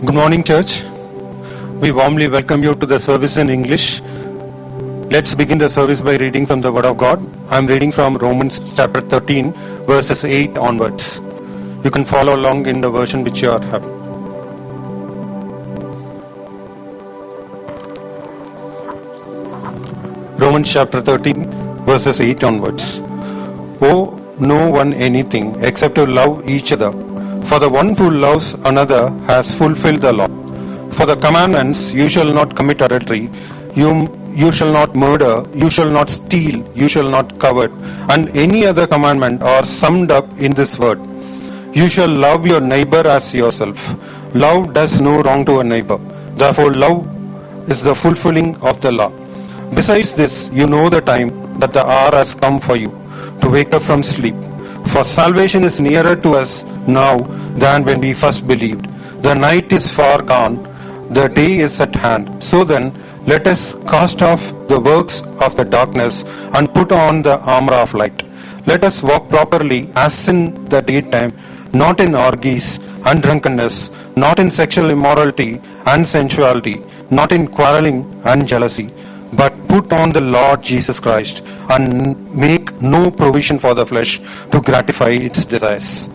Good morning, church. We warmly welcome you to the service in English. Let's begin the service by reading from the Word of God. I'm reading from Romans chapter 13, verses 8 onwards. You can follow along in the version which you are having. Romans chapter 13, verses 8 onwards. Owe no one anything except to love each other. For the one who loves another has fulfilled the law. For the commandments, you shall not commit adultery, you shall not murder, you shall not steal, you shall not covet, and any other commandment are summed up in this word. You shall love your neighbor as yourself. Love does no wrong to a neighbor. Therefore, love is the fulfilling of the law. Besides this, you know the time that the hour has come for you to wake up from sleep. For salvation is nearer to us now than when we first believed. The night is far gone, the day is at hand. So then, let us cast off the works of the darkness and put on the armor of light. Let us walk properly as in the daytime, not in orgies and drunkenness, not in sexual immorality and sensuality, not in quarreling and jealousy, but put on the Lord Jesus Christ and make no provision for the flesh to gratify its desires.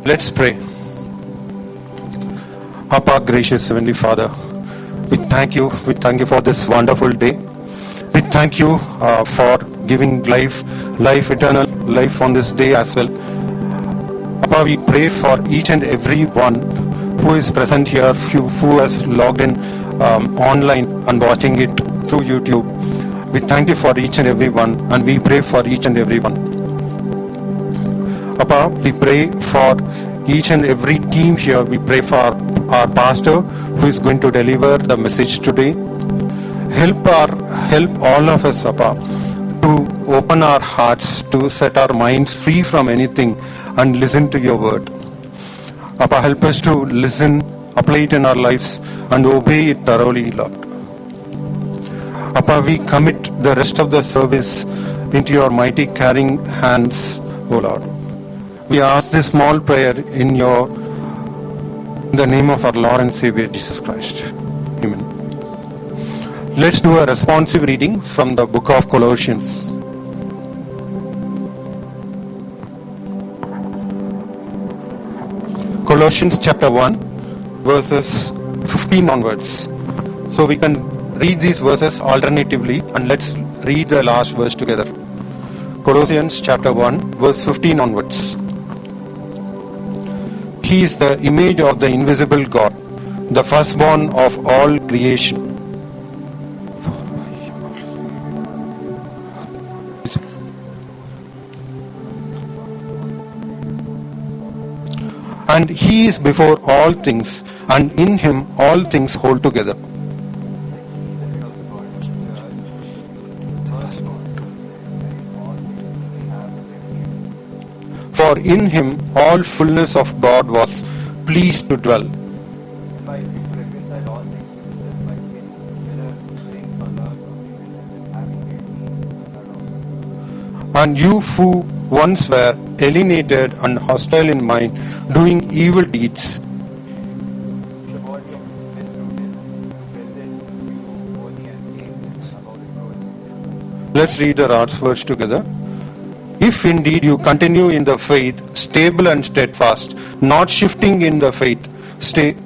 Let's pray. Our gracious Heavenly Father, we thank you for this wonderful day. We thank you for giving life, eternal life on this day as well. Appa, we pray for each and every one who is present here, who has logged in online and watching it through YouTube. We thank you for each and every one, and we pray for each and every one. Appa, we pray for each and every team here. We pray for our pastor who is going to deliver the message today. Help all of us, Appa, to open our hearts, to set our minds free from anything and listen to your word. Appa, help us to listen, apply it in our lives, and obey it thoroughly, Lord. Appa, we commit the rest of the service into your mighty caring hands, O Lord. We ask this small prayer in the name of our Lord and Savior Jesus Christ. Amen. Let's do a responsive reading from the book of Colossians. Colossians chapter 1, verses 15 onwards. So we can read these verses alternatively and let's read the last verse together. Colossians chapter 1 verse 15 onwards. He is the image of the invisible God, the firstborn of all creation. And he is before all things, and in him all things hold together. For in him all fullness of God was pleased to dwell. And you who once were alienated and hostile in mind, doing evil deeds, let's read the last verse together. If indeed you continue in the faith, stable and steadfast, not shifting in the faith, stay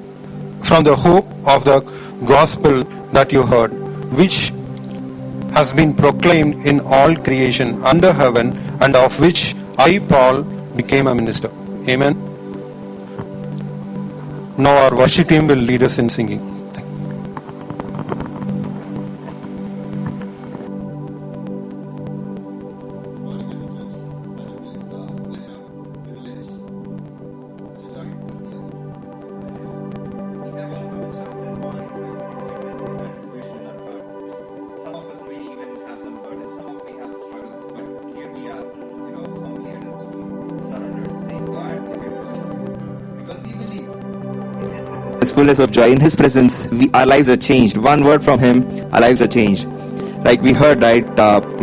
from the hope of the gospel that you heard, which has been proclaimed in all creation under heaven, and of which I, Paul, became a minister. Amen. Now our worship team will lead us in singing. Fullness of joy in his presence, our lives are changed. One word from him, our lives are changed. Like we heard, right,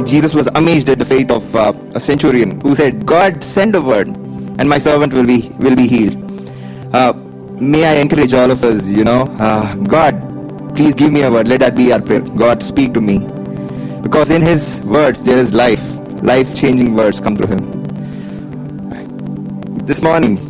Jesus was amazed at the faith of a centurion who said, God, send a word and my servant will be healed. May I encourage all of us, God, please give me a word. Let that be our prayer. God, speak to me, because in his words there is life-changing words come through him. This morning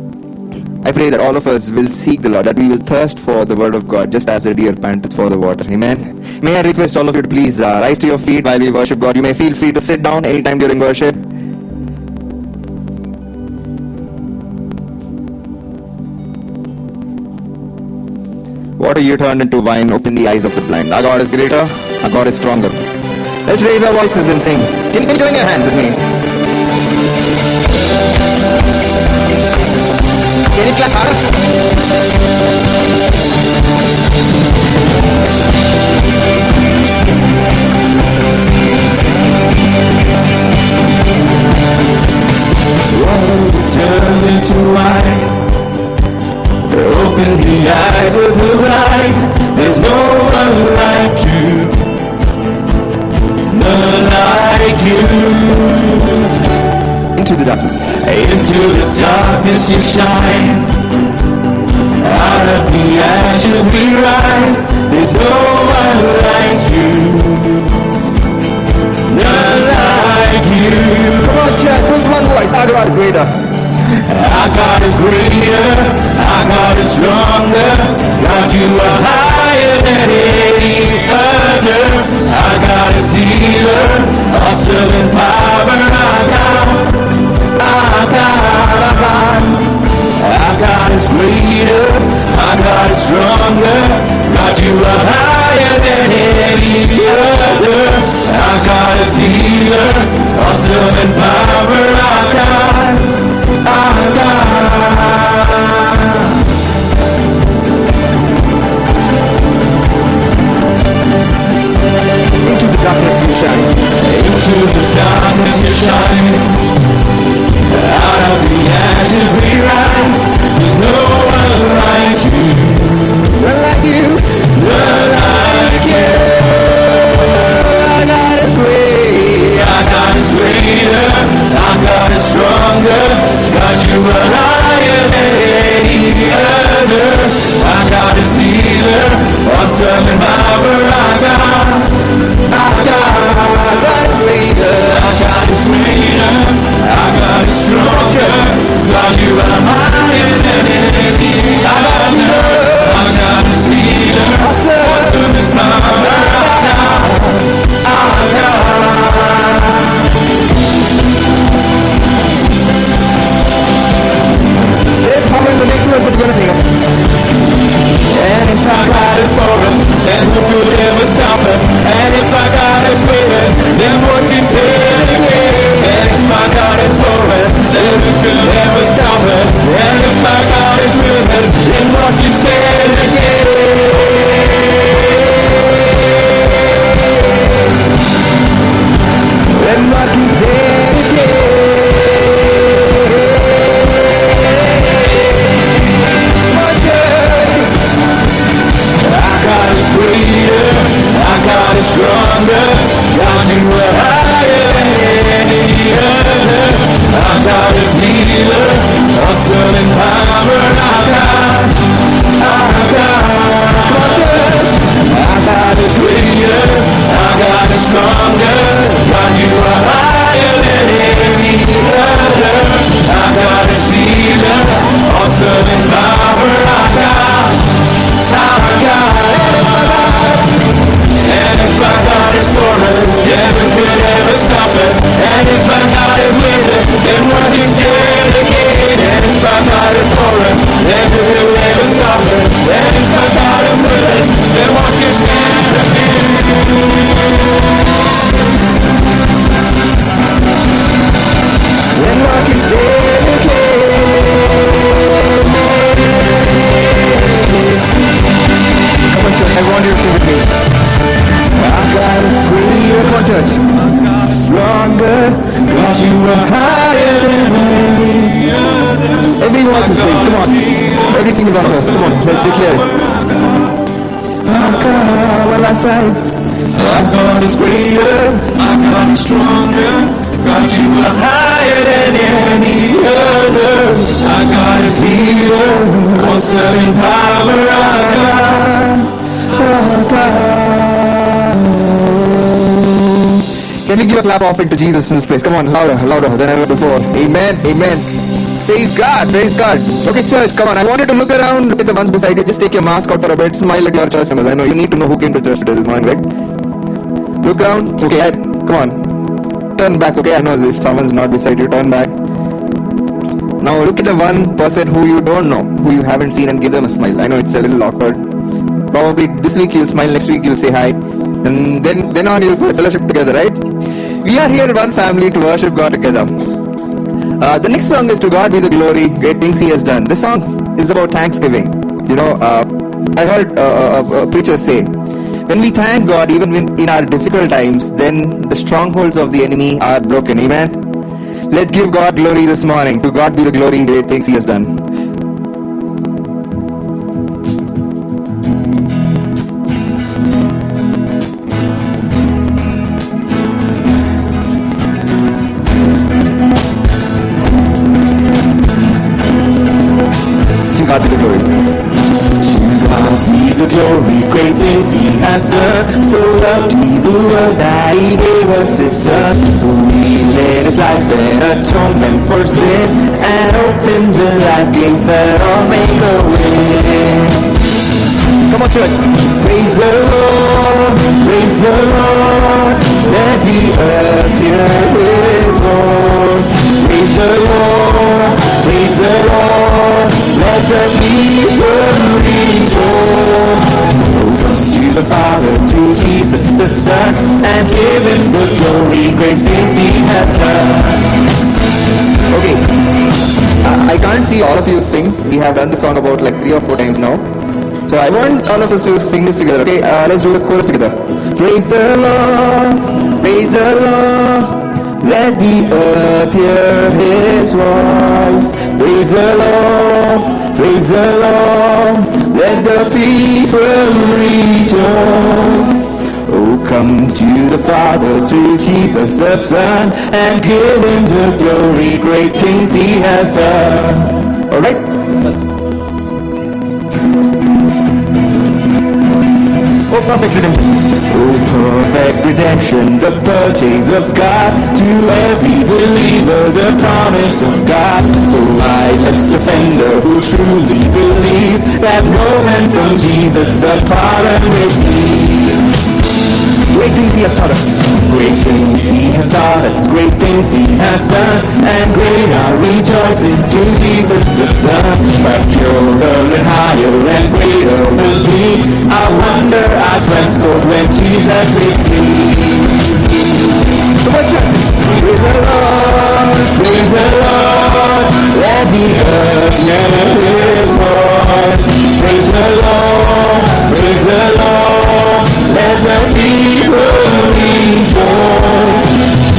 I pray that all of us will seek the Lord, that we will thirst for the word of God, just as a deer panteth for the water. Amen. May I request all of you to please rise to your feet while we worship God. You may feel free to sit down anytime during worship. Water you turned into wine, open the eyes of the blind. Our God is greater, our God is stronger. Let's raise our voices and sing. Can you join your hands with me? Can you clap harder? Water turned into wine, open the eyes of the blind. There's no one like you, none like you. Into the darkness. Into the darkness you shine. Out of the ashes we rise. There's no one like you, none like you. Come on, church, with one voice. Our God is greater. Our God is greater. Our God is stronger. God, you are higher than any other. Our God is healer, awesome in power. Our God. Our God is greater, our God is stronger. God, you are higher than any other. Our God is healer, awesome in power. Our God. Into the darkness you shine. Into the darkness you shine. Out of the ashes we rise. There's no one like you, None like you, none like you. our God is great. Our God is greater, our God is stronger. God, you are higher than any other. Our God is healer, awesome in power. Our God is greater, our God is greater, our God is stronger. God, you are higher than any other. Our God is healer, awesome in power. God, you are higher than any other. Our God is healer, awesome in power. Our God, come on, church. Our God is greater, our God is stronger. God, you are higher than any other. Our God is healer, awesome in power. Our God, and if our God is for us, never could ever stop us. And if our God is with us, then what can stand against? And if our God is for us, never could ever stop us. And if our God is with us, then what can stand against? Then what can stand against? Come on, church, I want you to sing with me. Our God is greater. Come on, church. Stronger, God, you are higher than any other. Every voice is raised. Come on. Every single one of us. Come on, let's declare it. Our God, one last time. Our God is greater, our God is stronger. God, you are higher than any other. Our God is healer, awesome in power. Our God. Can we give a clap offering to Jesus in this place? Come on, louder, louder than ever before. Amen, amen. Praise God, praise God. Okay, church, come on. I want you to look around, look at the ones beside you. Just take your mask out for a bit. Smile at your church members. I know you need to know who came to church today this morning, right? Look around. Okay, come on. Turn back, okay? I know if someone's not beside you, turn back. Now look at the one person who you don't know, who you haven't seen, and give them a smile. I know it's a little awkward. Probably this week you'll smile, next week you'll say hi. And then on you'll fellowship together, right? We are here one family to worship God together. The next song is To God Be the Glory, Great Things He Has Done. This song is about thanksgiving. You know, I heard a preacher say, when we thank God, even in our difficult times, then the strongholds of the enemy are broken. Amen. Let's give God glory this morning. To God be the glory, great things He has done. To God be the glory. To God be the glory, great things He has done. So loved He the world that He gave us His Son, who He laid His life in atonement for sin, and opened the life gates that all make a way. Come on, church. Praise the Lord, praise the Lord, let the earth hear His voice. Praise the Lord, praise the Lord, let the people rejoice. Come to the Father, to Jesus the Son, and give Him the glory, great things He has done. Okay. I can't see all of you sing. We have done the song about like 3 or 4 times now. So I want all of us to sing this together. Okay, let's do the chorus together. Praise the Lord, praise the Lord, let the earth hear His voice. Praise the Lord, let the people rejoice. Oh, come to the Father, to Jesus the Son, and give Him the glory, great things He has done. Alright? Oh, perfect redemption. Oh, perfect redemption, the purchase of God. To every believer, the promise of God. Oh, eyeless defender who truly believes that no man from Jesus a pardon receives. Great things He has taught us. Great things He has taught us, great things He has done, and great our rejoicing to Jesus the Son. But purer and higher and greater will be our wonder, our transport when Jesus we see. So much church. Praise the Lord, let the earth hear His voice. Praise the Lord, let the people rejoice.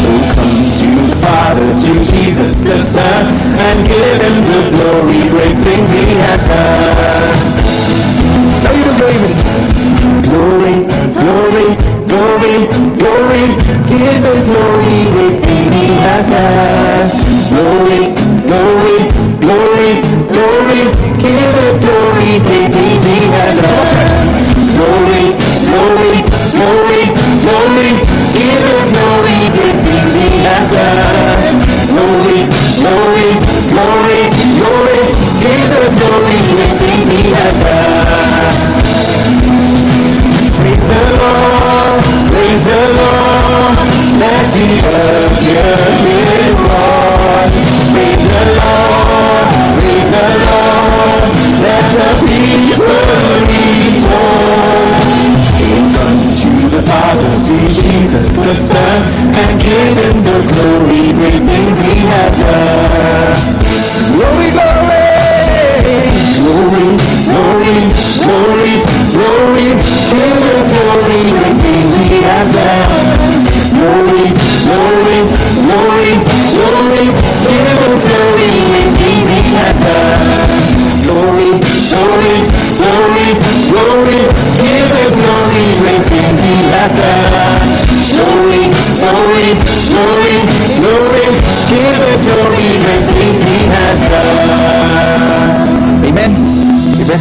Oh, come to the Father, to Jesus the Son, and give Him the glory, great things He has done. Now you do glory with me. Glory, glory, glory, it the glory, great things he has done. Glory, glory, glory, glory, give the glory, great things he has done. Glory, glory, glory, glory, give the glory, great things he has done. Glory, glory, glory, glory, give the glory, great things he has done. Praise the Lord, praise the Lord, let the earth hear his voice. Praise the Lord, let the people rejoice. Come to the Father, to Jesus the Son, and give him the glory, great things he has done. Glory, glory, glory, glory, glory, glory, give the glory, great things he has done. Glory, glory, glory, glory, give the glory, great things he has done. Glory, glory, glory, glory, give the glory, great things he has done. Glory, glory, glory, glory, give the glory, great things he has done. Amen. Amen.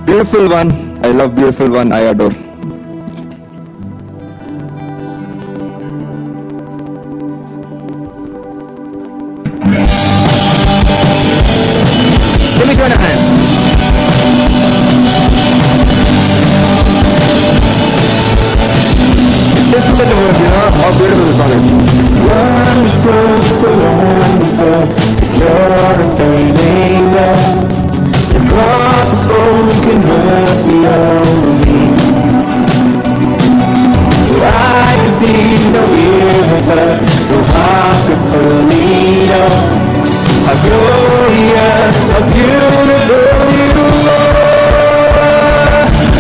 Beautiful one. I love beautiful one. I adore. Let me join our hands. Listen to the words, how beautiful the song is. Wonderful, so wonderful is your fading love. The cross has spoken mercy over me. For I can see no ear has heard, no heart can fully know how glorious, how beautiful you are.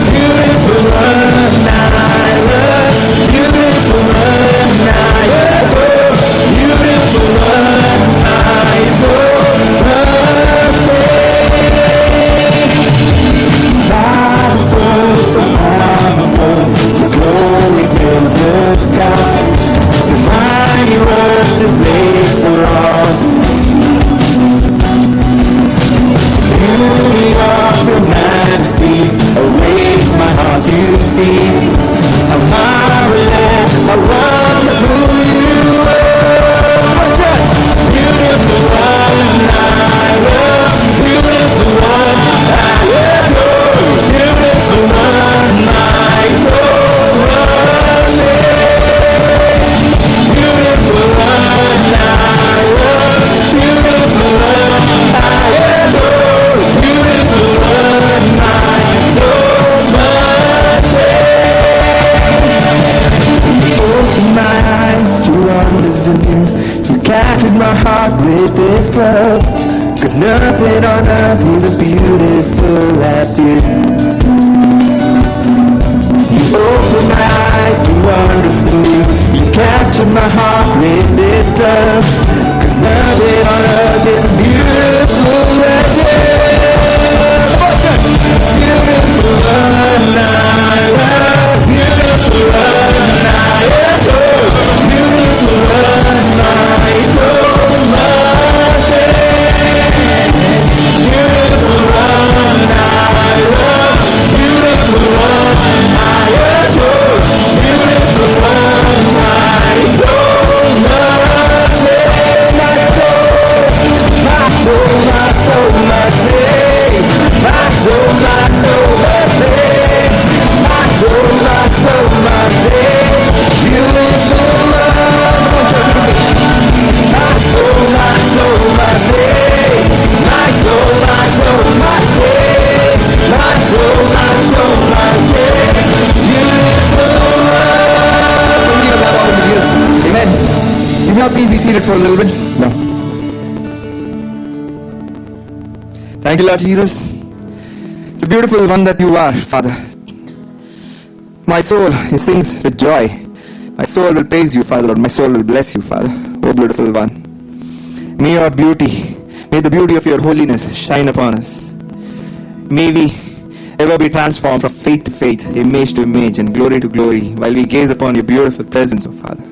Beautiful one, I love. Beautiful one, I adore. Beautiful one, I so powerful, so powerful. The glory fills the sky. The mighty words displayed for all to see. The beauty of your majesty awakes my heart to see. How marvelous, how wonderful you are. Just beautiful one, I love. Beautiful one, I adore. Beautiful one, my soul worships. Beautiful one, I love. Beautiful one, I adore. Beautiful one, my soul worships. Open my eyes to wonders anew. You captured my heart with this love. Cause nothing on earth is as beautiful as you. You opened my eyes to wonders anew. You captured my heart with this love. Cause nothing on earth is as beautiful as you. Beautiful one, I love. Beautiful one, I adore. Beautiful one, my soul worships. Beautiful one, I love. Beautiful one, I adore. Beautiful one, my soul worships. My soul, my soul, my soul, my soul, my soul, my soul, my soul, my soul, my soul, my soul. Beautiful one, one church with me. My soul, my soul, my soul, my soul, my soul, my soul, my soul, my soul, my soul. Beautiful one. Can we give a clap offering to Jesus? Amen. You may now please be seated for a little bit. No. Thank you, Lord Jesus. The beautiful one that you are, Father. My soul sings with joy. My soul will praise you, Father Lord. My soul will bless you, Father. Oh, beautiful one. May your beauty, may the beauty of your holiness shine upon us. May we ever be transformed from faith to faith, image to image, and glory to glory, while we gaze upon your beautiful presence, O Father.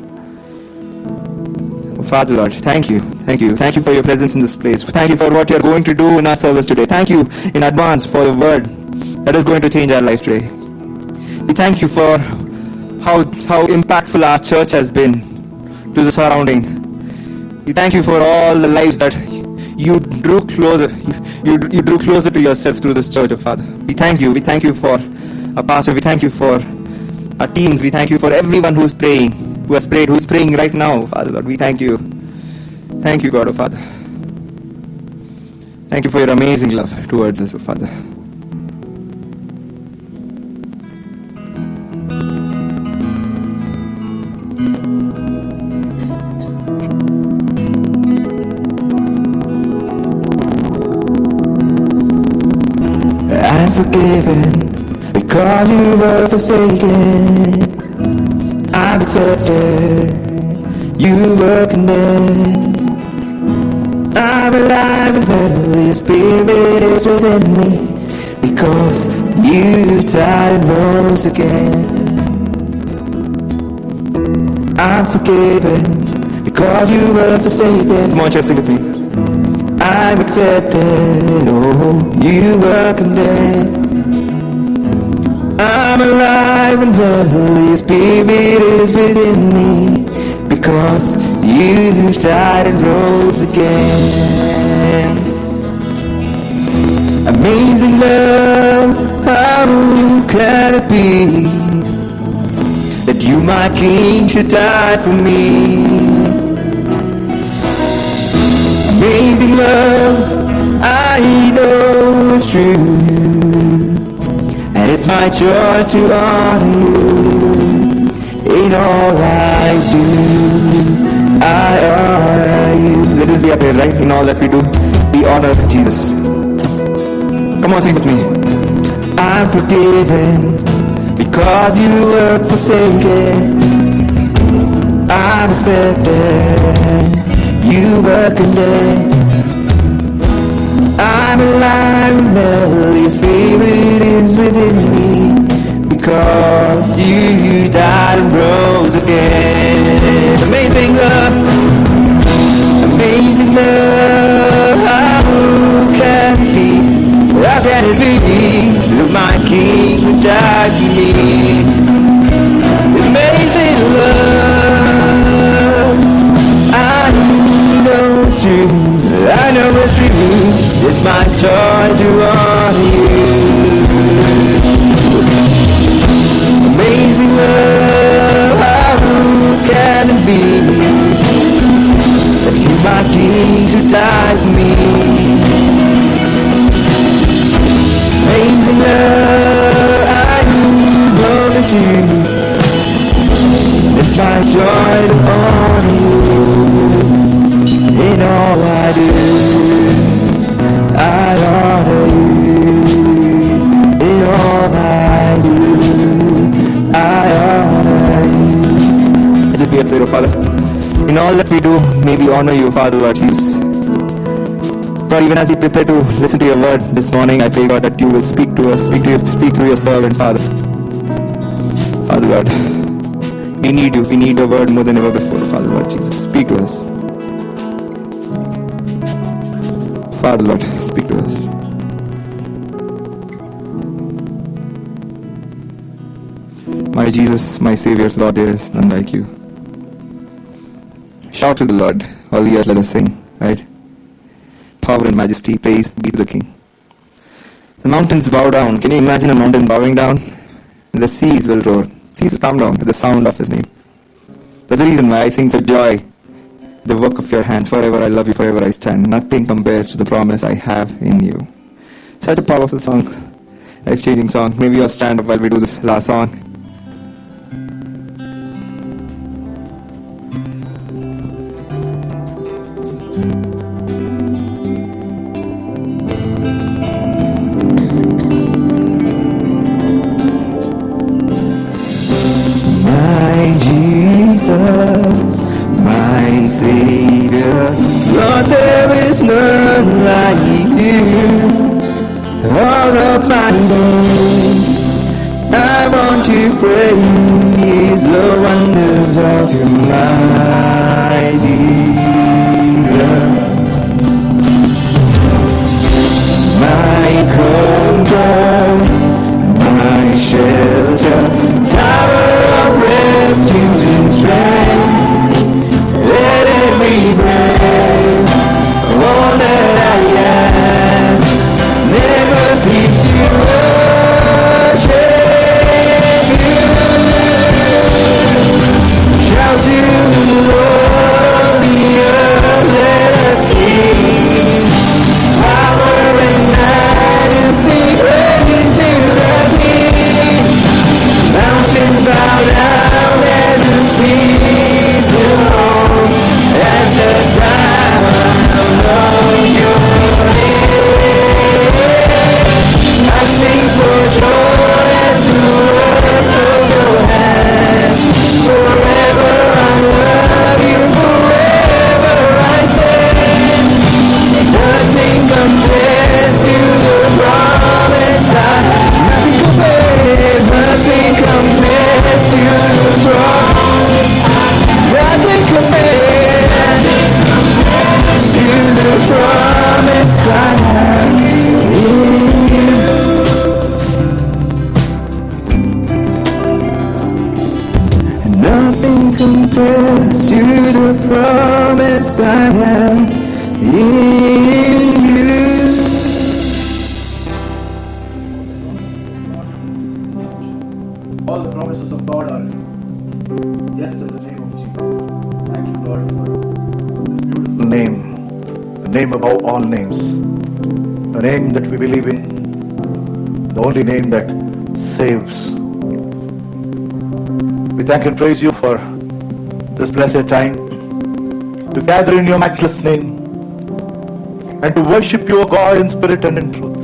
Oh, Father Lord, thank you. Thank you. Thank you for your presence in this place. Thank you for what you are going to do in our service today. Thank you in advance for the word that is going to change our life today. We thank you for how impactful our church has been to the surrounding. We thank you for all the lives that you drew closer. You drew closer to yourself through this church, oh Father. We thank you. We thank you for our pastor. We thank you for our teams. We thank you for everyone who's praying, who has prayed, who's praying right now, Father Lord. We thank you. Thank you, God, oh Father. Thank you for your amazing love towards us, oh Father. I'm forgiven because you were forsaken. I'm accepted, you were condemned. I'm alive and well, your spirit is within me, because you died and rose again. I'm forgiven because you were forsaken. Come on, just sing with me. I'm accepted, oh, you were condemned. I'm alive and well, your spirit is within me, because you died and rose again. Amazing love, how can it be that you, my King, should die for me? Amazing love, I know it's true, and it's my joy to honor you. In all I do, I honor you. Let this be up here, right? In all that we do, we honor Jesus. Come on, sing with me. I'm forgiven because you were forsaken. I'm accepted, you were condemned. I'm alive and well, your spirit is within me, because you died and rose again. Amazing love, how can it be? How can it be that my King would die for me? Amazing love, I know it's true, I know it's true. It's my joy to honor you. Amazing love, how can it be that you, my King, should die for me? Amazing love, I know it's true. It's my joy to honor you. In all I do, I honor you. In all I do, I honor you. Let us be a prayer, Father. In all that we do, may we honor you, Father, Lord Jesus. God, even as we prepare to listen to your word this morning, I pray, God, that you will speak to us, speak through your servant, Father. Father, Lord, we need you. We need your word more than ever before, Father, Lord Jesus. Speak to us. Father, Lord, speak to us. My Jesus, my Savior, Lord, there is none like you. Shout to the Lord, all the earth, let us sing, right? Power and majesty, praise be to the King. The mountains bow down. Can you imagine a mountain bowing down? And the seas will roar. Seas will come down with the sound of his name. That's the reason why I sing for joy. The work of your hands, forever I love you, forever I stand. Nothing compares to the promise I have in you. Such a powerful song, life-changing song. Maybe you'll stand up while we do this last song. My Jesus, my Savior, Lord, there is none like you. All of my days compares to the promise I have in you. All the promises of God are yes in the name of Jesus. Thank you, Lord, for this beautiful name, the name above all names, a name that we believe in, the only name that saves. We thank and praise you for this blessed time to gather in your matchless name and to worship you, O God, in spirit and in truth.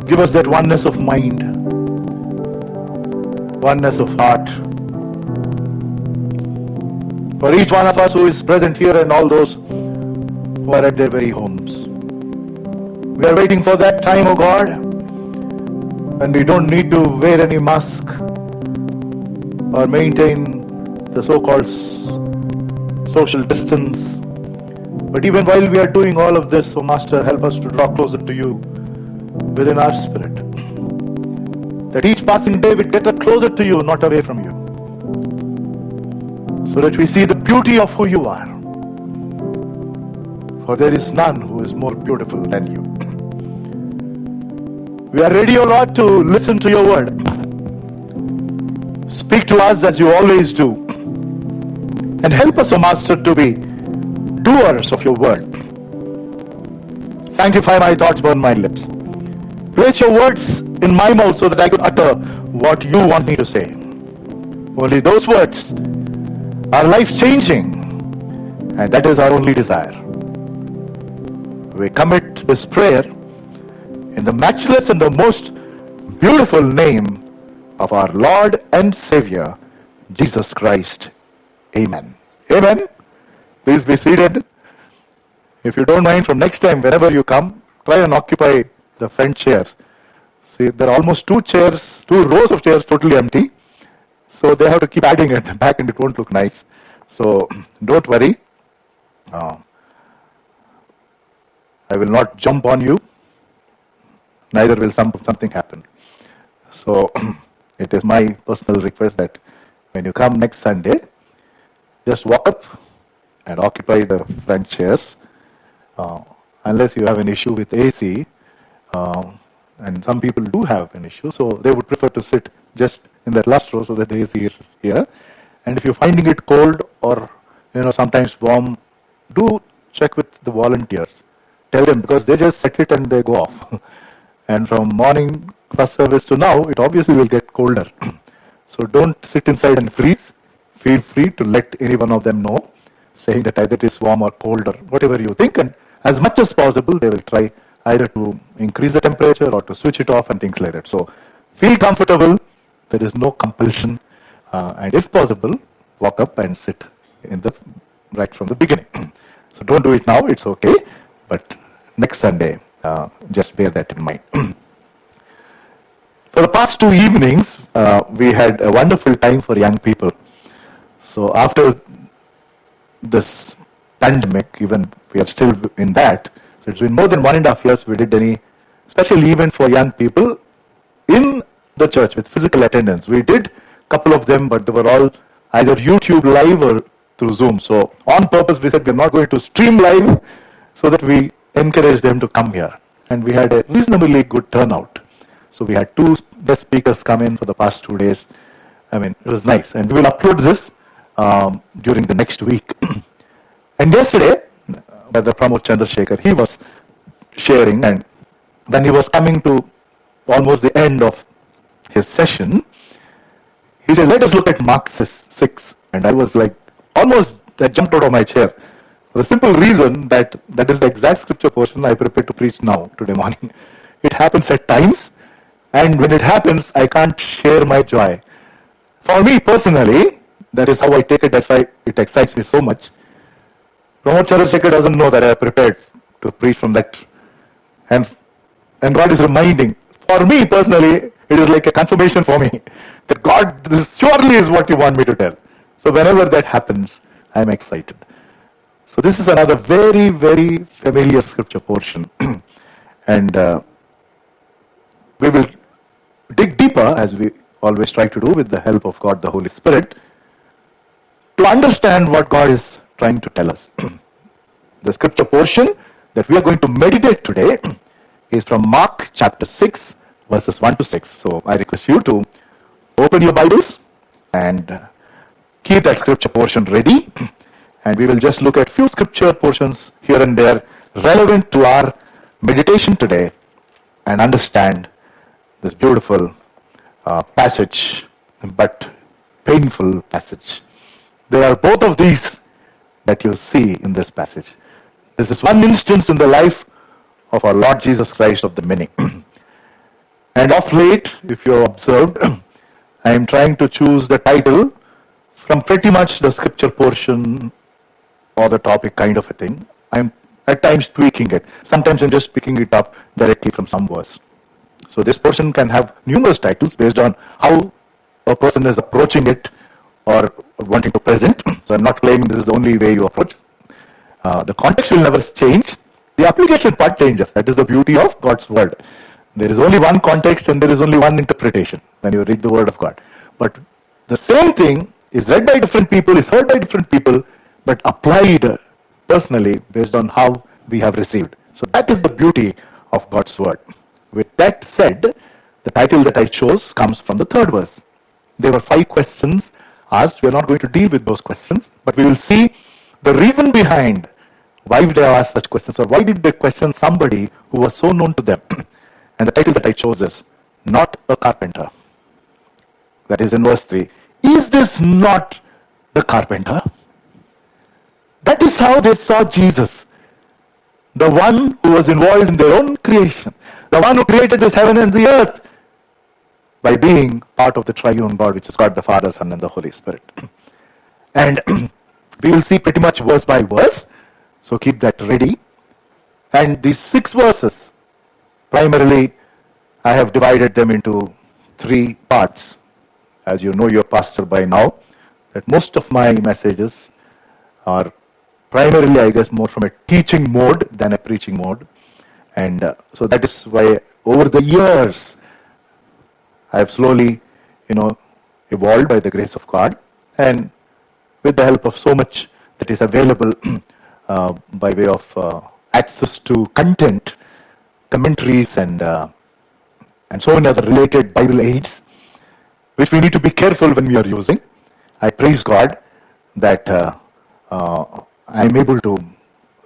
Give us that oneness of mind, oneness of heart. For each one of us who is present here and all those who are at their very homes. We are waiting for that time, O God, and we don't need to wear any mask or maintain the so-called social distance. But even while we are doing all of this, O Master, help us to draw closer to you within our spirit. That each passing day we get closer to you, not away from you. So that we see the beauty of who you are. For there is none who is more beautiful than you. We are ready, O Lord, to listen to your word. Speak to us as you always do. And help us, O Master, to be doers of your word. Sanctify my thoughts, burn my lips. Place your words in my mouth so that I could utter what you want me to say. Only those words are life-changing, and that is our only desire. We commit this prayer in the matchless and the most beautiful name of our Lord and Savior, Jesus Christ. Amen. Amen. Please be seated. If you don't mind, from next time, whenever you come, try and occupy the front chairs. See, there are almost two rows of chairs totally empty. So they have to keep adding at the back and it won't look nice. So don't worry. I will not jump on you. Neither will something happen. So it is my personal request that when you come next Sunday, just walk up and occupy the front chairs. Unless you have an issue with AC, and some people do have an issue, so they would prefer to sit just in that last row so that the AC is here. And if you're finding it cold or sometimes warm, do check with the volunteers. Tell them, because they just set it and they go off. And from morning first service to now, it obviously will get colder. So don't sit inside and freeze. Feel free to let any one of them know, saying that either it is warm or cold or whatever you think, and as much as possible they will try either to increase the temperature or to switch it off and things like that. So feel comfortable, there is no compulsion, and if possible, walk up and sit right from the beginning. So don't do it now, it's okay, but next Sunday, just bear that in mind. For the past 2 evenings, we had a wonderful time for young people. So after this pandemic, even we are still in that, so it's been more than 1.5 years we did any special event for young people in the church with physical attendance. We did a couple of them, but they were all either YouTube live or through Zoom. So on purpose we said we're not going to stream live so that we encourage them to come here. And we had a reasonably good turnout. So we had 2 guest speakers come in for the past 2 days. I mean, it was nice. And we will upload this during the next week. And yesterday, Brother Pramod Chandrasekhar, he was sharing, and when he was coming to almost the end of his session, he said, let us look at Mark 6. And I was like, I jumped out of my chair. For the simple reason that is the exact scripture portion I prepared to preach now, today morning. It happens at times, and when it happens, I can't share my joy. For me personally, that is how I take it, that's why it excites me so much. Pramod Chandrasekhar doesn't know that I prepared to preach from that. And God is reminding. For me personally, it is like a confirmation for me that God, this surely is what you want me to tell. So whenever that happens, I am excited. So this is another very, very familiar scripture portion. And we will dig deeper, as we always try to do with the help of God, the Holy Spirit, to understand what God is trying to tell us. The scripture portion that we are going to meditate today is from Mark chapter 6, verses 1 to 6. So I request you to open your Bibles and keep that scripture portion ready. And we will just look at few scripture portions here and there relevant to our meditation today and understand this beautiful passage, but painful passage. There are both of these that you see in this passage. This is one instance in the life of our Lord Jesus Christ of the many. And of late, if you observed, I am trying to choose the title from pretty much the scripture portion or the topic kind of a thing. I'm at times tweaking it. Sometimes I'm just picking it up directly from some verse. So this portion can have numerous titles based on how a person is approaching it or wanting to present. So I'm not claiming this is the only way you approach. The context will never change. The application part changes. That is the beauty of God's word. There is only one context and there is only one interpretation when you read the word of God. But the same thing is read by different people, is heard by different people, but applied personally based on how we have received. So that is the beauty of God's word. With that said, the title that I chose comes from the third verse. There were 5 questions asked. We are not going to deal with those questions, but we will see the reason behind why they asked such questions, or why did they question somebody who was so known to them. And the title that I chose is Not a Carpenter. That is in verse 3. Is this not the carpenter? That is how they saw Jesus. The one who was involved in their own creation. The one who created this heaven and the earth by being part of the triune God, which is God the Father, Son, and the Holy Spirit. And we will see pretty much verse by verse. So keep that ready. And these 6 verses, primarily, I have divided them into 3 parts. As you know, your pastor by now, that most of my messages are primarily, I guess, more from a teaching mode than a preaching mode. And so that is why over the years, I have slowly, evolved by the grace of God. And with the help of so much that is available by way of access to content, commentaries, and so many other related Bible aids, which we need to be careful when we are using. I praise God that I am able to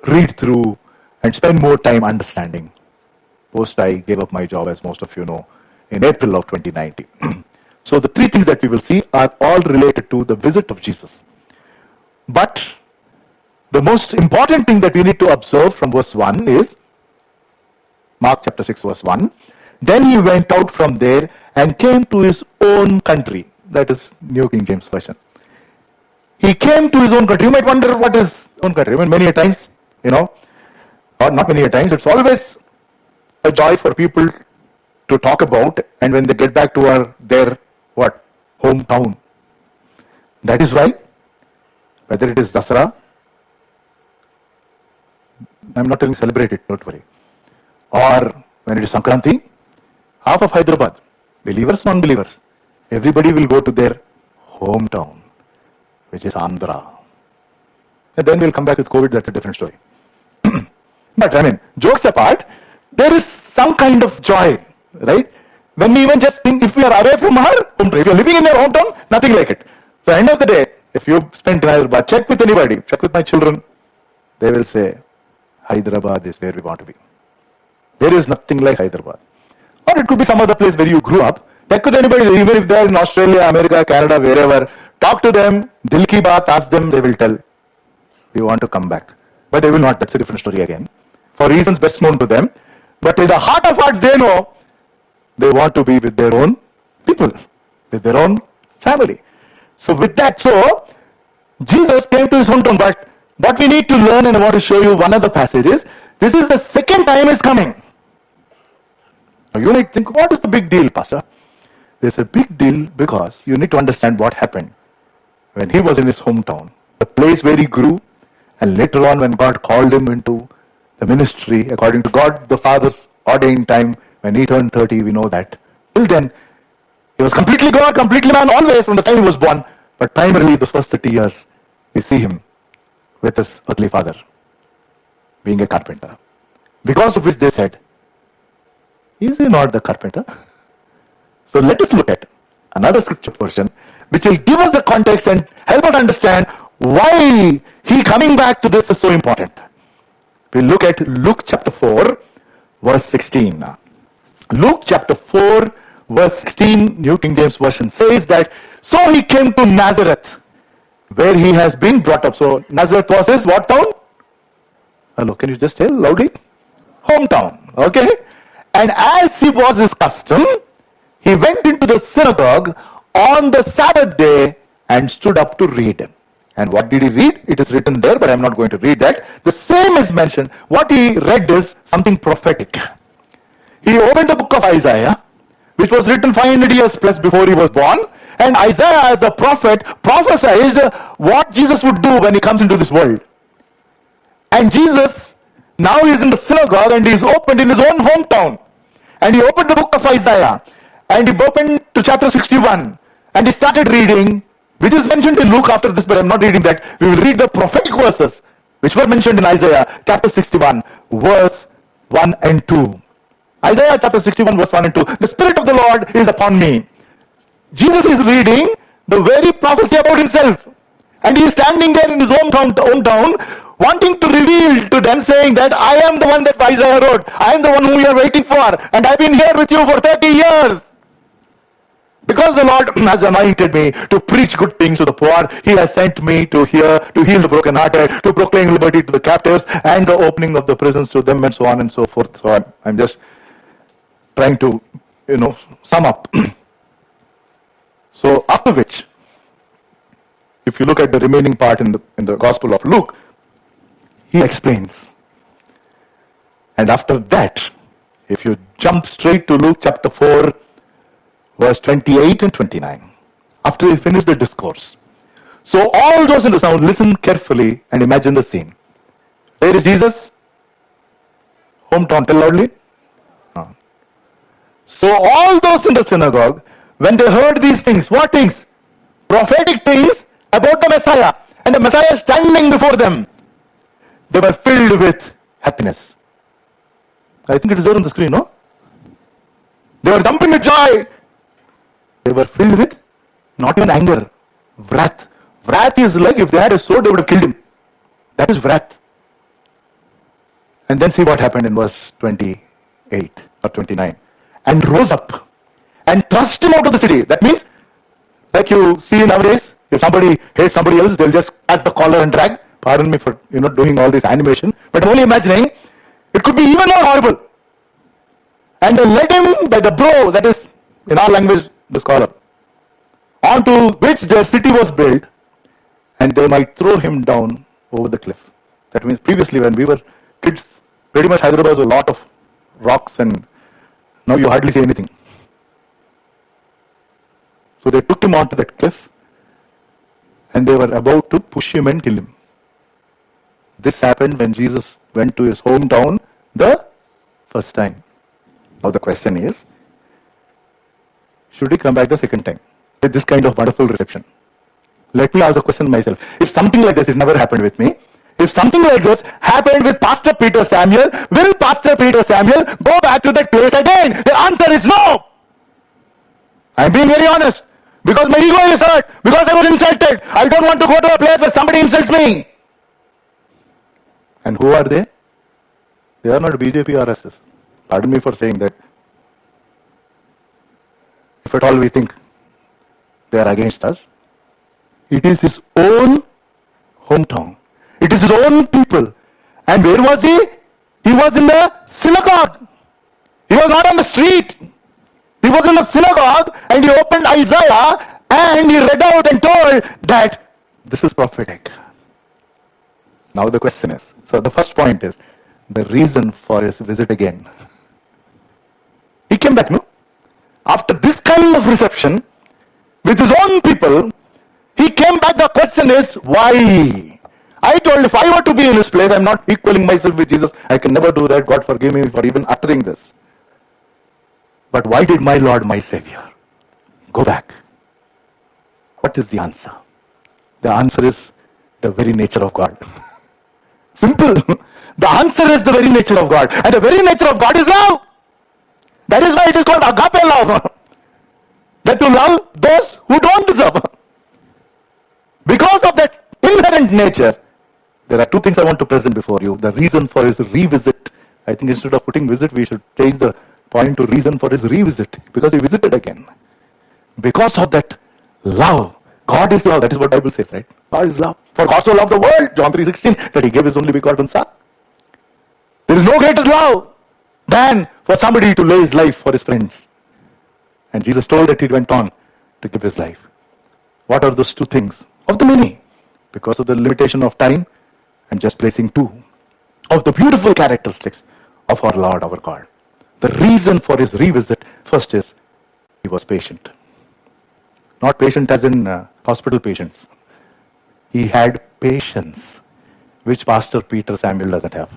read through and spend more time understanding. Post I gave up my job, as most of you know, in April of 2019. So the 3 things that we will see are all related to the visit of Jesus. But the most important thing that we need to observe from verse 1 is Mark chapter 6 verse 1. Then he went out from there and came to his own country. That is New King James Version. He came to his own country. You might wonder what is own country. I mean, many a times, or not many a times, it's always a joy for people to talk about, and when they get back to their hometown. That is why, whether it is Dasara, I'm not telling celebrate it, don't worry, or when it is Sankranti, half of Hyderabad, believers, non-believers, everybody will go to their hometown, which is Andhra. And then we'll come back with COVID, that's a different story. But jokes apart, there is some kind of joy, right? When we even just think, if we are away from our hometown, if you are living in your hometown, nothing like it. So end of the day, if you spend in Hyderabad, check with anybody, check with my children, they will say, Hyderabad is where we want to be. There is nothing like Hyderabad. Or it could be some other place where you grew up. Check with anybody, even if they are in Australia, America, Canada, wherever. Talk to them, Dil ki baat, ask them, they will tell, we want to come back. But they will not, that's a different story again. For reasons best known to them. But in the heart of hearts, they know they want to be with their own people, with their own family. So with that, Jesus came to his hometown. But what we need to learn, and I want to show you one of the passages, this is the second time he's coming. Now you might think, what is the big deal, Pastor? There's a big deal because you need to understand what happened when he was in his hometown, the place where he grew, and later on when God called him into the ministry, according to God the Father's ordained time, when he turned 30, we know that. Till then, He was completely God, completely man, always from the time he was born. But primarily, the first 30 years, we see him with his earthly father, being a carpenter. Because of which they said, is he not the carpenter? So let us look at another scripture portion which will give us the context and help us understand why he coming back to this is so important. We look at Luke chapter 4, verse 16. Luke chapter 4, verse 16, New King James Version says that, so he came to Nazareth, where he has been brought up. So Nazareth was his what town? Hello, can you just tell loudly? Hometown, okay? And as he was his custom, he went into the synagogue on the Sabbath day and stood up to read. And what did he read? It is written there, but I am not going to read that. The same is mentioned. What he read is something prophetic. He opened the book of Isaiah, which was written 500 years plus before he was born. And Isaiah, as the prophet, prophesied what Jesus would do when he comes into this world. And Jesus, now he is in the synagogue and he is opened in his own hometown. And he opened the book of Isaiah. And he opened to chapter 61. And he started reading, which is mentioned in Luke after this, but I am not reading that. We will read the prophetic verses, which were mentioned in Isaiah chapter 61, verse 1 and 2. Isaiah chapter 61, verse 1 and 2. The Spirit of the Lord is upon me. Jesus is reading the very prophecy about himself. And he is standing there in his hometown, wanting to reveal to them, saying that I am the one that Isaiah wrote. I am the one whom you are waiting for. And I've been here with you for 30 years. Because the Lord has anointed me to preach good things to the poor, he has sent me to heal the brokenhearted, to proclaim liberty to the captives, and the opening of the prisons to them, and so on and so forth. So I'm just trying to, sum up. So after which, if you look at the remaining part in the Gospel of Luke, he explains. And after that, if you jump straight to Luke chapter 4, verse 28 and 29, after he finished the discourse. So all those in the sound, listen carefully and imagine the scene. Where is Jesus? Hometown, tell loudly. So all those in the synagogue, when they heard these things, what things? Prophetic things about the Messiah. And the Messiah standing before them. They were filled with happiness. I think it is there on the screen, no? They were jumping with joy. They were filled with not even anger, wrath. Wrath is like if they had a sword, they would have killed him. That is wrath. And then see what happened in verse 28 or 29. And rose up and thrust him out of the city. That means, like you see nowadays, if somebody hates somebody else, they'll just cut the collar and drag. Pardon me for doing all this animation, but I'm only imagining it could be even more horrible. And they led him by the brow, that is in our language the scholar, onto which their city was built, and they might throw him down over the cliff. That means previously when we were kids, pretty much Hyderabad was a lot of rocks, and now you hardly see anything. So they took him onto that cliff, and they were about to push him and kill him. This happened when Jesus went to his hometown the first time. Now the question is, should he come back the second time with this kind of wonderful reception? Let me ask the question myself. If something like this, it never happened with me. If something like this happened with Pastor Peter Samuel, will Pastor Peter Samuel go back to that place again? The answer is no. I'm being very honest. Because my ego is hurt. Because I was insulted. I don't want to go to a place where somebody insults me. And who are they? They are not BJP or RSS. Pardon me for saying that. If at all we think they are against us, it is his own hometown. It is his own people. And where was he? He was in the synagogue. He was not on the street. He was in the synagogue and he opened Isaiah and he read out and told that this is prophetic. Now the question is, so the first point is the reason for his visit again. He came back, no? After this kind of reception with his own people, he came back. The question is, why? I told if I were to be in this place, I'm not equaling myself with Jesus. I can never do that. God forgive me for even uttering this. But why did my Lord, my Savior, Go back. What is the answer? The answer is the very nature of God. Simple. The answer is the very nature of God. And the very nature of God is love. That is why it is called agape love. That to love those who don't deserve. Because of that inherent nature, there are two things I want to present before you. The reason for his revisit. I think instead of putting visit, we should change the point to reason for his revisit. Because he visited again. Because of that love. God is love. That is what the Bible says, right? God is love. For God so loved the world, John 3:16, that he gave his only begotten Son. There is no greater love than for somebody to lay his life for his friends. And Jesus told that he went on to give his life. What are those two things? Of the many. Because of the limitation of time, I'm just placing two of the beautiful characteristics of our Lord, our God. The reason for his revisit, first is, he was patient. Not patient as in hospital patients. He had patience, which Pastor Peter Samuel doesn't have.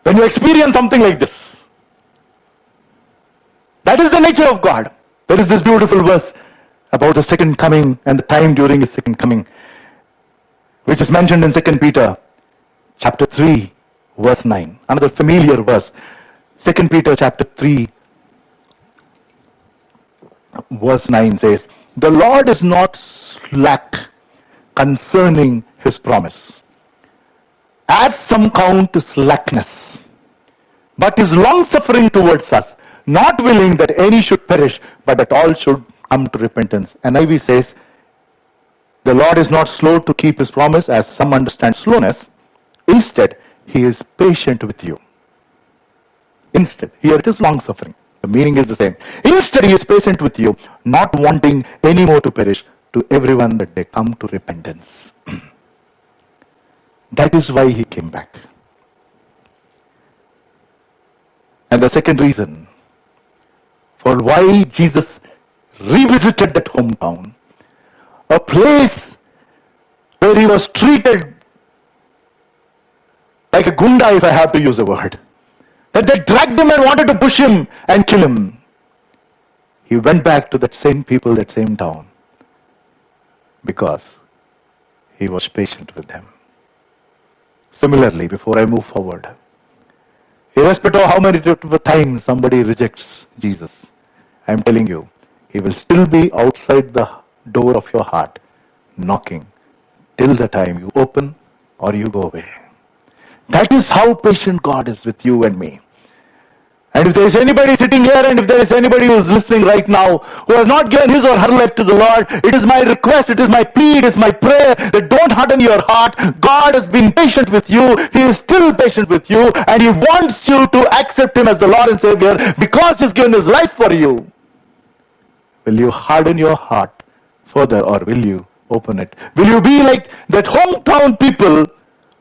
When you experience something like this, that is the nature of God. There is this beautiful verse about the second coming and the time during his second coming, which is mentioned in 2 Peter chapter 3, verse 9. Another familiar verse. 2 Peter chapter 3, verse 9 says, "The Lord is not slack concerning his promise, as some count slackness, but is long-suffering towards us, not willing that any should perish, but that all should come to repentance." NIV says, "The Lord is not slow to keep his promise, as some understand slowness. Instead, he is patient with you." Instead, here it is long-suffering. The meaning is the same. Instead, he is patient with you, not wanting any more to perish, to everyone that they come to repentance. That is why he came back. And the second reason for why Jesus revisited that hometown, a place where he was treated like a gunda, if I have to use a word, that they dragged him and wanted to push him and kill him. He went back to that same people, that same town, because he was patient with them. Similarly, before I move forward, irrespective of how many times somebody rejects Jesus, I am telling you, he will still be outside the door of your heart, knocking, till the time you open or you go away. That is how patient God is with you and me. And if there is anybody sitting here, and if there is anybody who is listening right now, who has not given his or her life to the Lord, it is my request, it is my plea, it is my prayer that don't harden your heart. God has been patient with you. He is still patient with you, and he wants you to accept him as the Lord and Savior because he's given his life for you. Will you harden your heart further, or will you open it? Will you be like that hometown people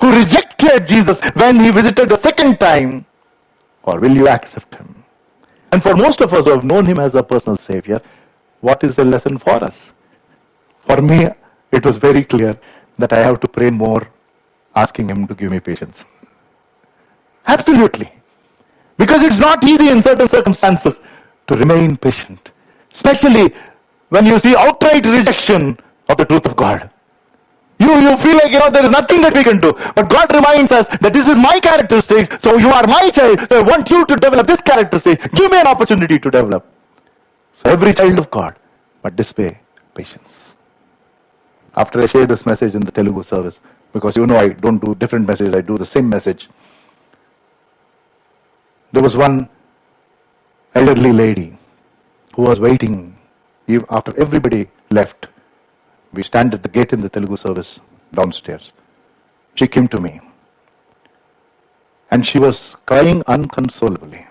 who rejected Jesus when he visited the second time, or will you accept him? And for most of us who have known him as a personal Savior, what is the lesson for us? For me, it was very clear that I have to pray more, asking him to give me patience. Absolutely. Because it's not easy in certain circumstances to remain patient, especially when you see outright rejection of the truth of God. You feel like, there is nothing that we can do. But God reminds us that this is my characteristic, so you are my child, so I want you to develop this characteristic. Give me an opportunity to develop. So every child of God must display patience. After I shared this message in the Telugu service, because I don't do different messages, I do the same message. There was one elderly lady who was waiting after everybody left. We stand at the gate in the Telugu service downstairs. She came to me and she was crying unconsolably.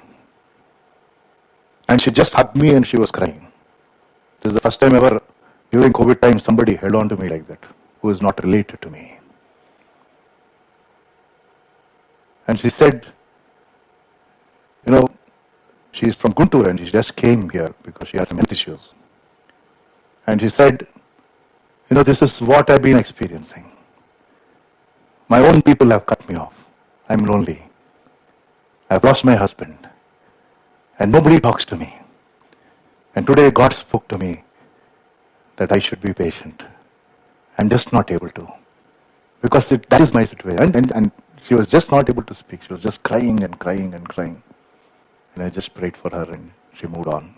And she just hugged me and she was crying. This is the first time ever during COVID time somebody held on to me like that, who is not related to me. And she said, she's from Guntur and she just came here because she has some health issues. And she said, this is what I've been experiencing. My own people have cut me off. I'm lonely. I've lost my husband. And nobody talks to me. And today God spoke to me that I should be patient. I'm just not able to. Because that is my situation. And she was just not able to speak. She was just crying and crying and crying. And I just prayed for her and she moved on.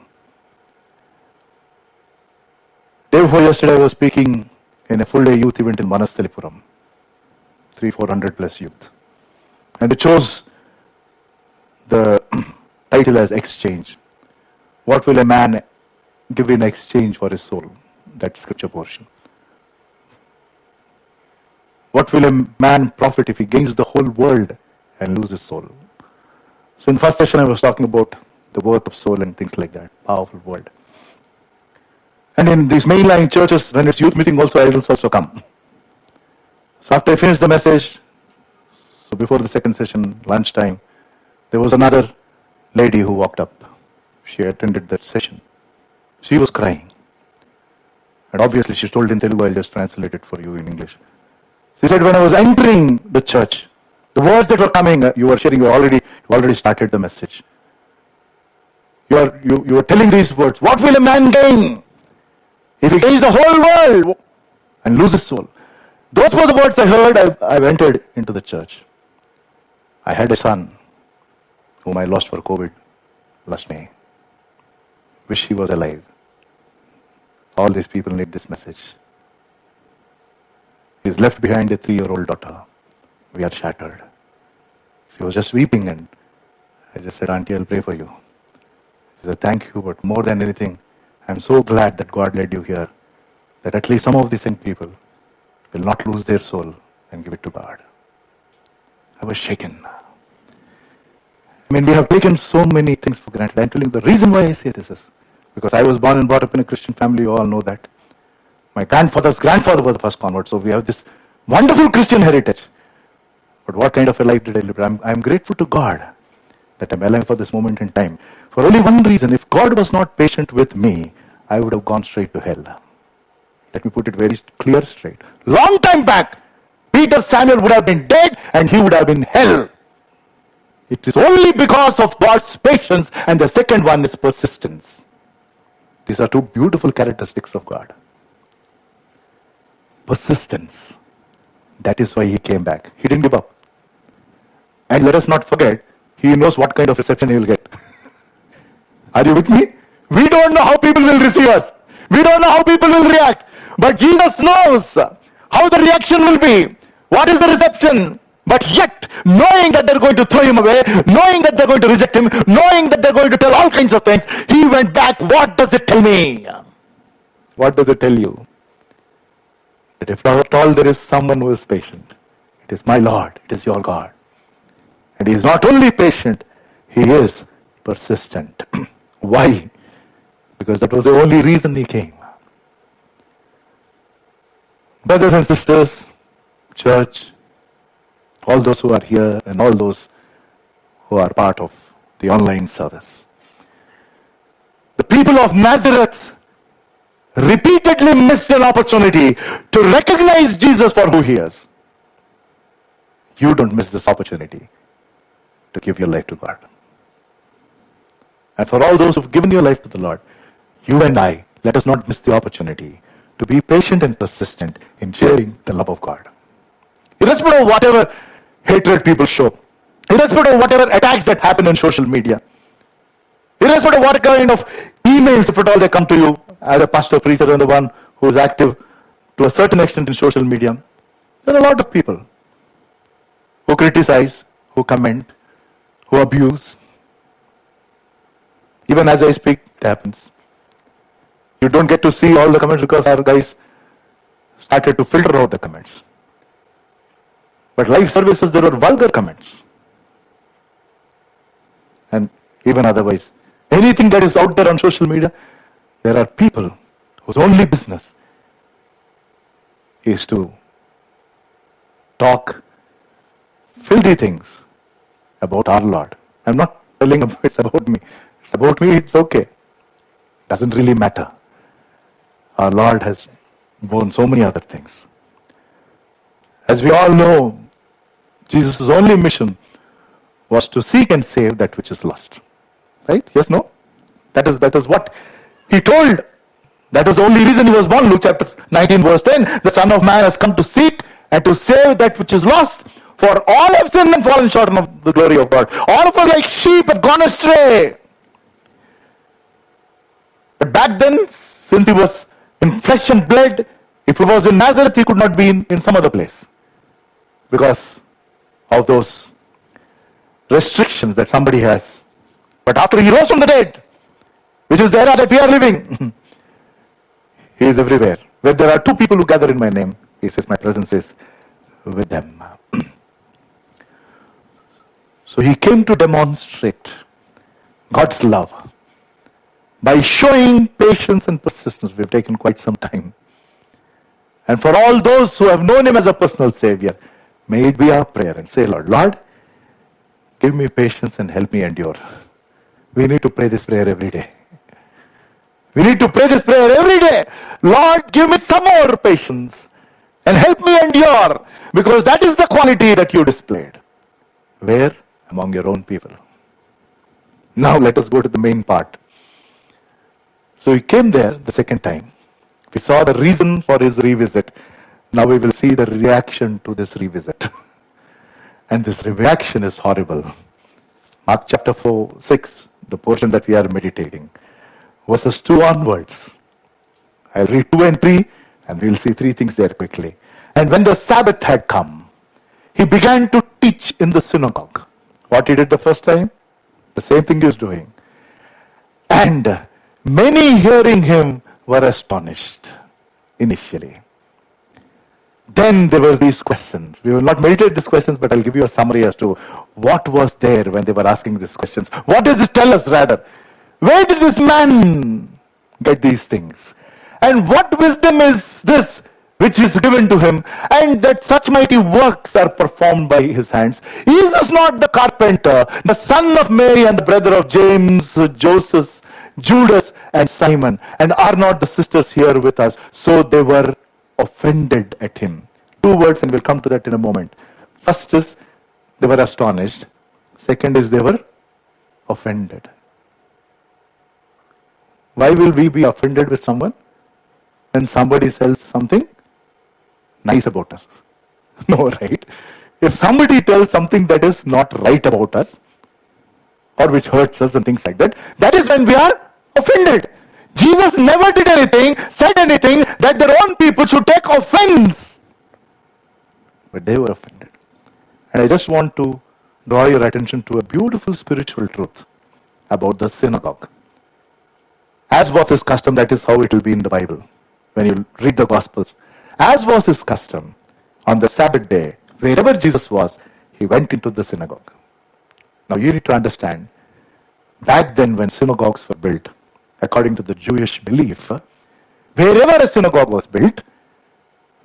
Day before yesterday, I was speaking in a full-day youth event in Manastalipuram. 300-400 plus youth. And they chose the title as Exchange. What will a man give in exchange for his soul? That scripture portion. What will a man profit if he gains the whole world and loses his soul? So in first session I was talking about the worth of soul and things like that. Powerful word. And in these mainline churches, when it's youth meeting also, idols also come. So after I finished the message, so before the second session, lunchtime, there was another lady who walked up. She attended that session. She was crying. And obviously she told in Telugu, I'll just translate it for you in English. She said, when I was entering the church, the words that were coming, you were sharing, you already started the message. You were telling these words, what will a man gain if he gains the whole world and loses soul? Those were the words I heard. I entered into the church. I had a son whom I lost for COVID last May. Wish he was alive. All these people need this message. He's left behind a 3-year-old daughter. We are shattered. She was just weeping and I just said, Auntie, I'll pray for you. She said, thank you, but more than anything, I'm so glad that God led you here, that at least some of these young people will not lose their soul and give it to God. I was shaken. I mean, we have taken so many things for granted. I'm telling you, the reason why I say this is because I was born and brought up in a Christian family, you all know that. My grandfather's grandfather was the first convert, so we have this wonderful Christian heritage. But what kind of a life did I live? I'm grateful to God that I'm alive for this moment in time. For only one reason, if God was not patient with me, I would have gone straight to hell. Let me put it very clear straight. Long time back, Peter Samuel would have been dead and he would have been hell. It is only because of God's patience, and the second one is persistence. These are two beautiful characteristics of God. Persistence. That is why he came back. He didn't give up. And let us not forget, he knows what kind of reception he will get. Are you with me? We don't know how people will receive us. We don't know how people will react. But Jesus knows how the reaction will be. What is the reception? But yet, knowing that they're going to throw him away, knowing that they're going to reject him, knowing that they're going to tell all kinds of things, he went back. What does it tell me? What does it tell you? That if at all there is someone who is patient, it is my Lord, it is your God. And he is not only patient, he is persistent. Why? Because that was the only reason he came. Brothers and sisters, church, all those who are here and all those who are part of the online service. The people of Nazareth repeatedly missed an opportunity to recognize Jesus for who he is. You don't miss this opportunity to give your life to God. And for all those who've given your life to the Lord, you and I, let us not miss the opportunity to be patient and persistent in sharing the love of God. Irrespective of whatever hatred people show, irrespective of whatever attacks that happen on social media, irrespective of what kind of emails, if at all they come to you, as a pastor, preacher, and the one who is active to a certain extent in social media, there are a lot of people who criticize, who comment, who abuse. Even as I speak, it happens. You don't get to see all the comments because our guys started to filter out the comments. But live services, there were vulgar comments. And even otherwise, anything that is out there on social media, there are people whose only business is to talk filthy things about our Lord. I'm not telling them it's about me. It's about me, it's okay. Doesn't really matter. Our Lord has borne so many other things. As we all know, Jesus' only mission was to seek and save that which is lost. Right? Yes, no? That is what He told, that was the only reason he was born. Luke chapter 19 verse 10, the Son of Man has come to seek and to save that which is lost. For all have sinned and fallen short of the glory of God. All of us like sheep have gone astray. But back then, since he was in flesh and blood, if he was in Nazareth, he could not be in some other place, because of those restrictions that somebody has. But after he rose from the dead, which is the era that we are living, he is everywhere. Where there are two people who gather in my name, he says, my presence is with them. So he came to demonstrate God's love by showing patience and persistence. We've taken quite some time. And for all those who have known him as a personal Savior, may it be our prayer, and say, Lord, give me patience and help me endure. We need to pray this prayer every day. We need to pray this prayer every day. Lord, give me some more patience and help me endure, because that is the quality that you displayed. Where? Among your own people. Now let us go to the main part. So he came there the second time. We saw the reason for his revisit. Now we will see the reaction to this revisit. And this reaction is horrible. Mark chapter 6, the portion that we are meditating. Verses 2 onwards. I'll read 2 and 3, and we'll see 3 things there quickly. And when the Sabbath had come, he began to teach in the synagogue. What he did the first time? The same thing he was doing. And many hearing him were astonished initially. Then there were these questions. We will not meditate these questions, but I'll give you a summary as to what was there when they were asking these questions. What does it tell us rather? Where did this man get these things? And what wisdom is this which is given to him, and that such mighty works are performed by his hands? Is this not the carpenter, the son of Mary, and the brother of James, Joseph, Judas, and Simon? And are not the sisters here with us? So they were offended at him. 2 words, and we'll come to that in a moment. First is, they were astonished. Second is, they were offended. Why will we be offended with someone when somebody says something nice about us? No, right? If somebody tells something that is not right about us, or which hurts us and things like that, that is when we are offended. Jesus never did anything, said anything that their own people should take offense. But they were offended. And I just want to draw your attention to a beautiful spiritual truth about the synagogue. As was his custom, that is how it will be in the Bible, when you read the Gospels. As was his custom, on the Sabbath day, wherever Jesus was, he went into the synagogue. Now you need to understand, back then when synagogues were built, according to the Jewish belief, wherever a synagogue was built,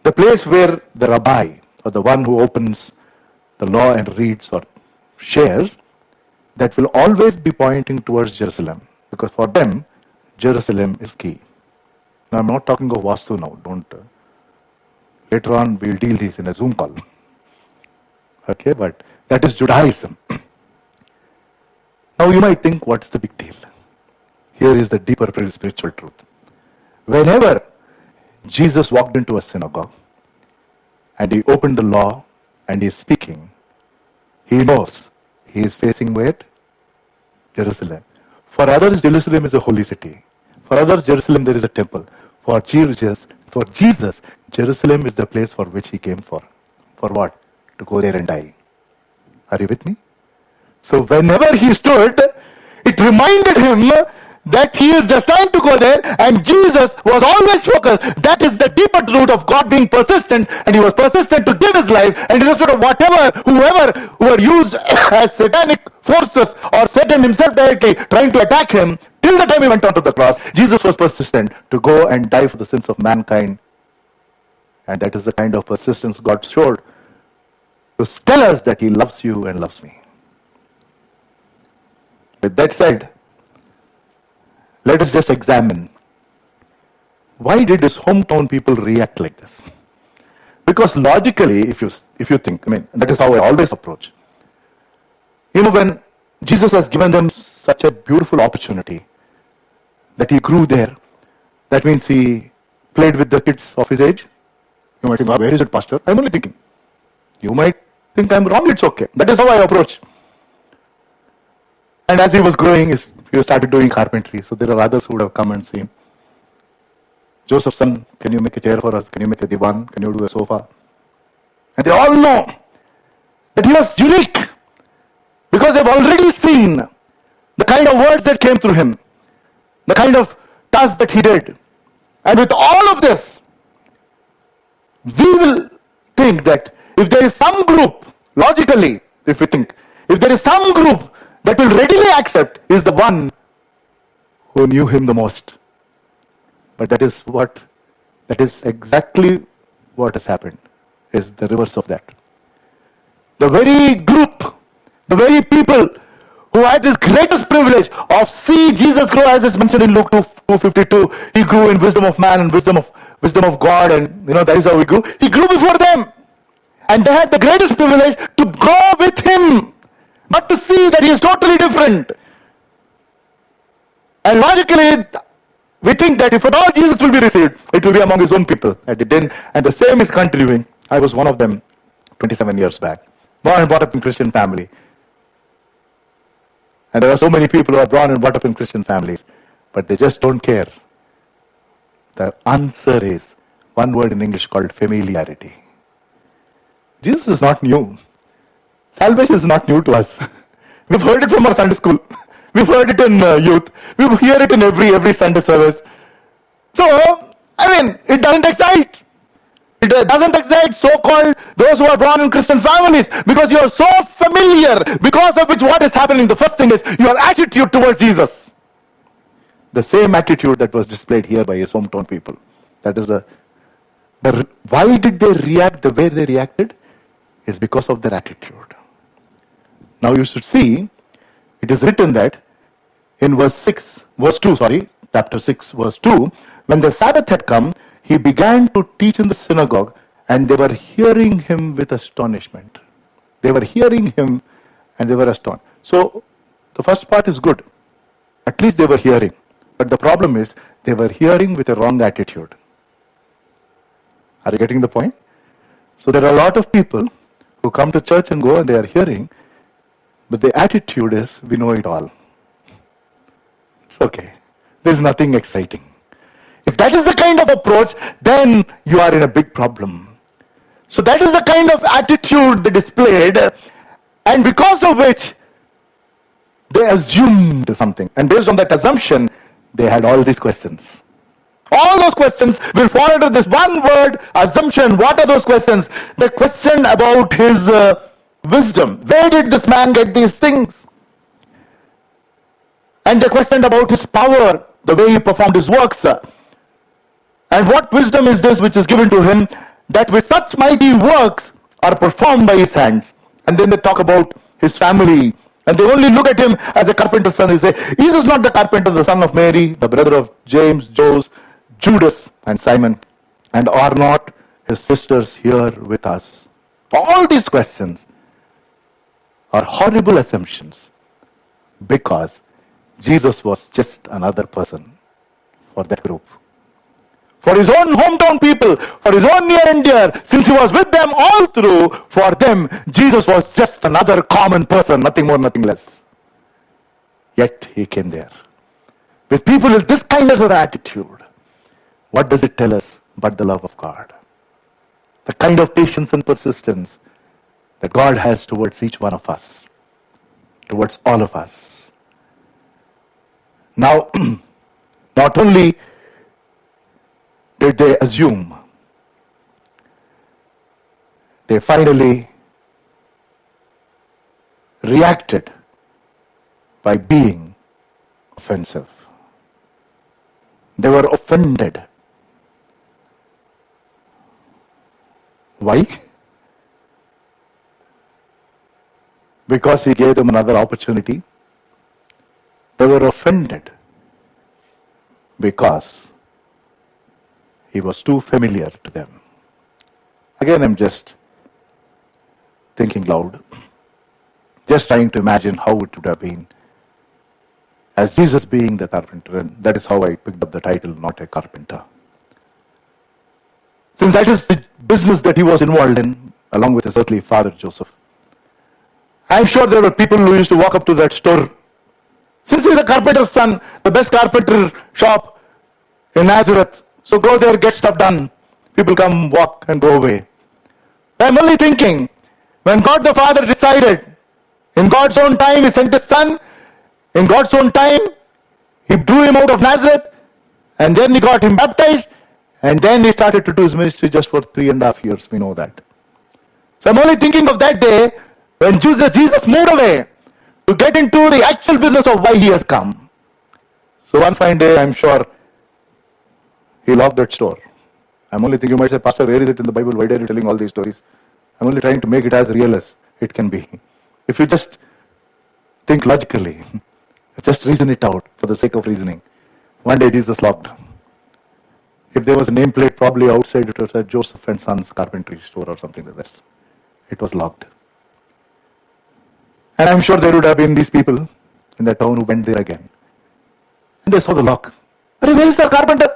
the place where the rabbi, or the one who opens the law and reads or shares, that will always be pointing towards Jerusalem. Because for them, Jerusalem is key. Now I'm not talking of Vastu now. Later on we'll deal these in a Zoom call. Okay, but that is Judaism. Now you might think, what's the big deal? Here is the deeper spiritual truth. Whenever Jesus walked into a synagogue and he opened the law and he is speaking, he knows he is facing where? Jerusalem. For others, Jerusalem is a holy city. For others, Jerusalem there is a temple. For Jesus, Jerusalem is the place for which he came for. For what? To go there and die. Are you with me? So whenever he stood, it reminded him that he is destined to go there, and Jesus was always focused. That is the deeper truth of God being persistent, and he was persistent to give his life, and irrespective of whoever who were used as satanic forces or Satan himself directly trying to attack him, till the time he went onto the cross, Jesus was persistent to go and die for the sins of mankind. And that is the kind of persistence God showed to tell us that he loves you and loves me. With that said, let us just examine, why did his hometown people react like this? Because logically, if you think, that is how I always approach. When Jesus has given them such a beautiful opportunity, that he grew there. That means he played with the kids of his age. You might think, where is it, Pastor? I'm only thinking. You might think I'm wrong, it's okay. That is how I approach. And as he was growing, he started doing carpentry. So there are others who would have come and seen, Joseph, son, can you make a chair for us? Can you make a divan? Can you do a sofa? And they all know that he was unique because they've already seen the kind of words that came through him, the kind of task that he did. And with all of this, we will think that if there is some group, logically, if we think, if there is some group that will readily accept, is the one who knew him the most. But that is exactly what has happened, is the reverse of that. The very group, the very people who had this greatest privilege of see Jesus grow, as is mentioned in Luke 2:52, he grew in wisdom of man and wisdom of God, and that is how he grew. He grew before them. And they had the greatest privilege to grow with him, but to see that he is totally different. And logically, we think that if at all Jesus will be received, it will be among his own people. And it didn't. And the same is continuing. I was one of them 27 years back. Born and brought up in Christian family. And there are so many people who are born and brought up in Christian families, but they just don't care. The answer is one word in English called familiarity. Jesus is not new. Salvation is not new to us. We've heard it from our Sunday school. We've heard it in youth. We hear it in every Sunday service. So, it doesn't excite. It doesn't excite so-called those who are born in Christian families, because you are so familiar, because of which what is happening. The first thing is your attitude towards Jesus. The same attitude that was displayed here by his hometown people. That is why did they react the way they reacted? Is because of their attitude. Now you should see, it is written that in chapter 6, verse 2, when the Sabbath had come, he began to teach in the synagogue, and they were hearing him with astonishment. They were hearing him and they were astonished. So the first part is good. At least they were hearing. But the problem is, they were hearing with a wrong attitude. Are you getting the point? So there are a lot of people who come to church and go and they are hearing, but the attitude is, we know it all. It's okay. There's nothing exciting. If that is the kind of approach, then you are in a big problem. So that is the kind of attitude they displayed, and because of which they assumed something. And based on that assumption, they had all these questions. All those questions will fall under this one word, assumption. What are those questions? The question about his wisdom. Where did this man get these things? And the question about his power, the way he performed his works. And what wisdom is this which is given to him, that with such mighty works are performed by his hands? And then they talk about his family, and they only look at him as a carpenter's son. They say, is this not the carpenter, the son of Mary, the brother of James, Joseph, Judas, and Simon? And are not his sisters here with us? All these questions are horrible assumptions, because Jesus was just another person for that group. For his own hometown people, for his own near and dear, since he was with them all through, for them, Jesus was just another common person, nothing more, nothing less. Yet he came there. With people with this kind of attitude, what does it tell us but the love of God? The kind of patience and persistence that God has towards each one of us, towards all of us. Now, not only did they assume, they finally reacted by being offensive. They were offended. Why? Because he gave them another opportunity. They were offended because he was too familiar to them. Again, I'm just thinking loud, just trying to imagine how it would have been as Jesus being the carpenter. And that is how I picked up the title, Not a Carpenter. Since that is the business that he was involved in, along with his earthly father Joseph. I'm sure there were people who used to walk up to that store. Since he's a carpenter's son, the best carpenter shop in Nazareth, so go there, get stuff done. People come, walk, and go away. I'm only thinking, when God the Father decided, in God's own time, he sent his son, in God's own time, he drew him out of Nazareth, and then he got him baptized, and then he started to do his ministry just for 3.5 years. We know that. So I'm only thinking of that day when Jesus moved away to get into the actual business of why he has come. So one fine day, I'm sure, he locked that store. I'm only thinking, you might say, Pastor, where is it in the Bible? Why are you telling all these stories? I'm only trying to make it as real as it can be. If you just think logically, just reason it out for the sake of reasoning. One day Jesus locked. If there was a nameplate probably outside, it was a Joseph and Sons carpentry store or something like that. It was locked. And I'm sure there would have been these people in that town who went there again. And they saw the lock. Where is the carpenter?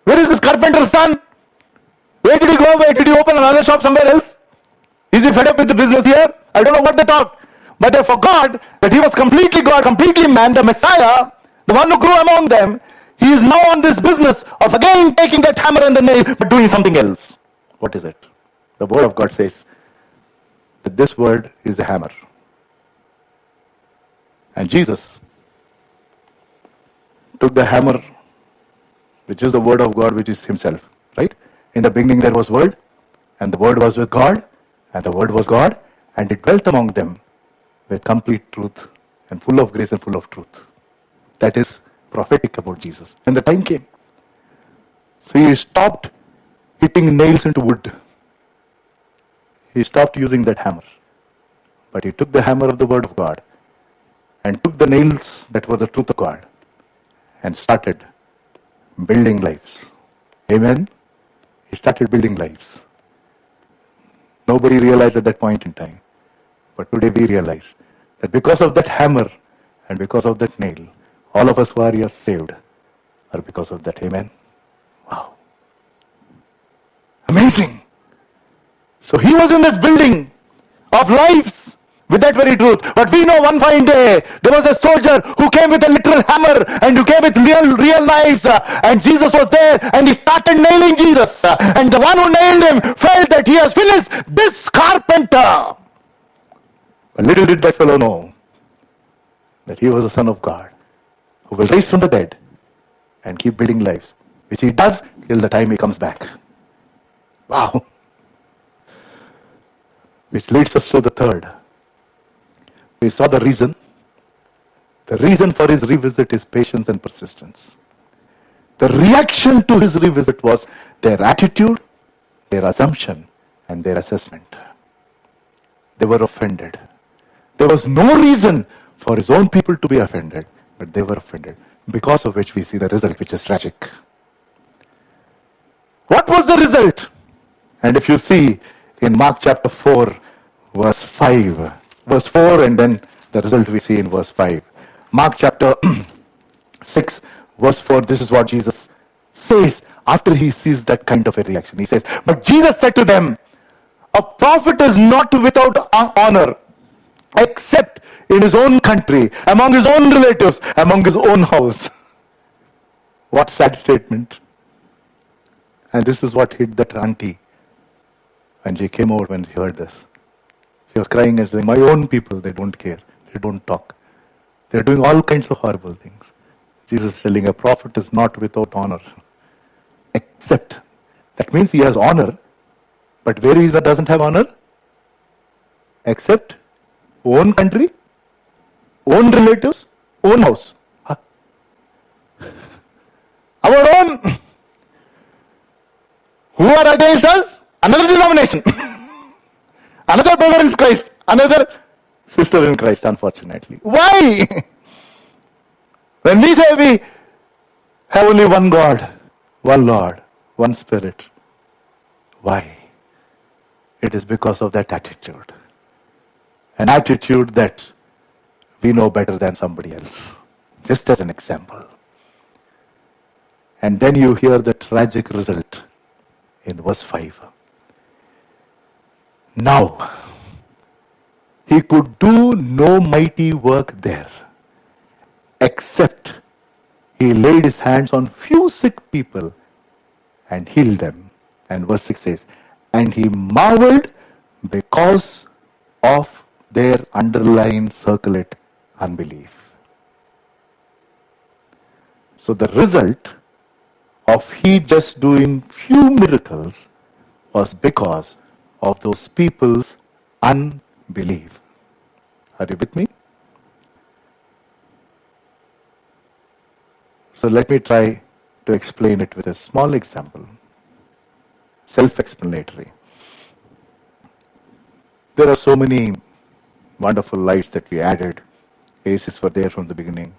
Where is this carpenter's son? Where did he go? Where did he open another shop somewhere else? Is he fed up with the business here? I don't know what they talked. But they forgot that he was completely God, completely man, the Messiah, the one who grew among them. He is now on this business of again taking that hammer and the nail, but doing something else. What is it? The word of God says that this word is the hammer. And Jesus took the hammer, which is the word of God, which is himself, right? In the beginning there was word, and the word was with God, and the word was God, and it dwelt among them with complete truth, and full of grace and full of truth. That is prophetic about Jesus. And the time came. So he stopped hitting nails into wood. He stopped using that hammer. But he took the hammer of the word of God and took the nails that were the truth of God and started building lives. Amen? He started building lives. Nobody realized at that point in time. But today we realize that because of that hammer and because of that nail, all of us who are here saved are because of that. Amen? Wow. Amazing. So he was in this building of lives with that very truth. But we know one fine day, there was a soldier who came with a literal hammer and who came with real knives. And Jesus was there and he started nailing Jesus. And the one who nailed him felt that he has finished this carpenter. But little did that fellow know that he was the Son of God who will rise from the dead and keep building lives, which he does till the time he comes back. Wow. Which leads us to the third. We saw the reason. The reason for his revisit is patience and persistence. The reaction to his revisit was their attitude, their assumption, and their assessment. They were offended. There was no reason for his own people to be offended, but they were offended, because of which we see the result, which is tragic. What was the result? And if you see in Mark chapter 4, verse 5, verse 4, and then the result we see in verse 5. Mark chapter 6, verse 4, this is what Jesus says after he sees that kind of a reaction. He says, but Jesus said to them, a prophet is not without honor, except in his own country, among his own relatives, among his own house. What sad statement. And this is what hit that auntie when she came out when she heard this. She was crying and saying, my own people, they don't care. They don't talk. They're doing all kinds of horrible things. Jesus is telling a prophet is not without honor. Except, that means he has honor, but where he doesn't have honor? Except own country, own relatives, own house. Huh? Our own, who are against us? Another denomination. Another brother in Christ. Another sister in Christ, unfortunately. Why? When we say we have only one God, one Lord, one Spirit. Why? It is because of that attitude. An attitude that we know better than somebody else. Just as an example. And then you hear the tragic result in verse 5. Now, he could do no mighty work there, except he laid his hands on few sick people and healed them. And verse 6 says, and he marveled because of their underlying circlet unbelief. So the result of he just doing few miracles was because of those people's unbelief. Are you with me? So let me try to explain it with a small example. Self-explanatory. There are so many wonderful lights that we added. ACs were there from the beginning.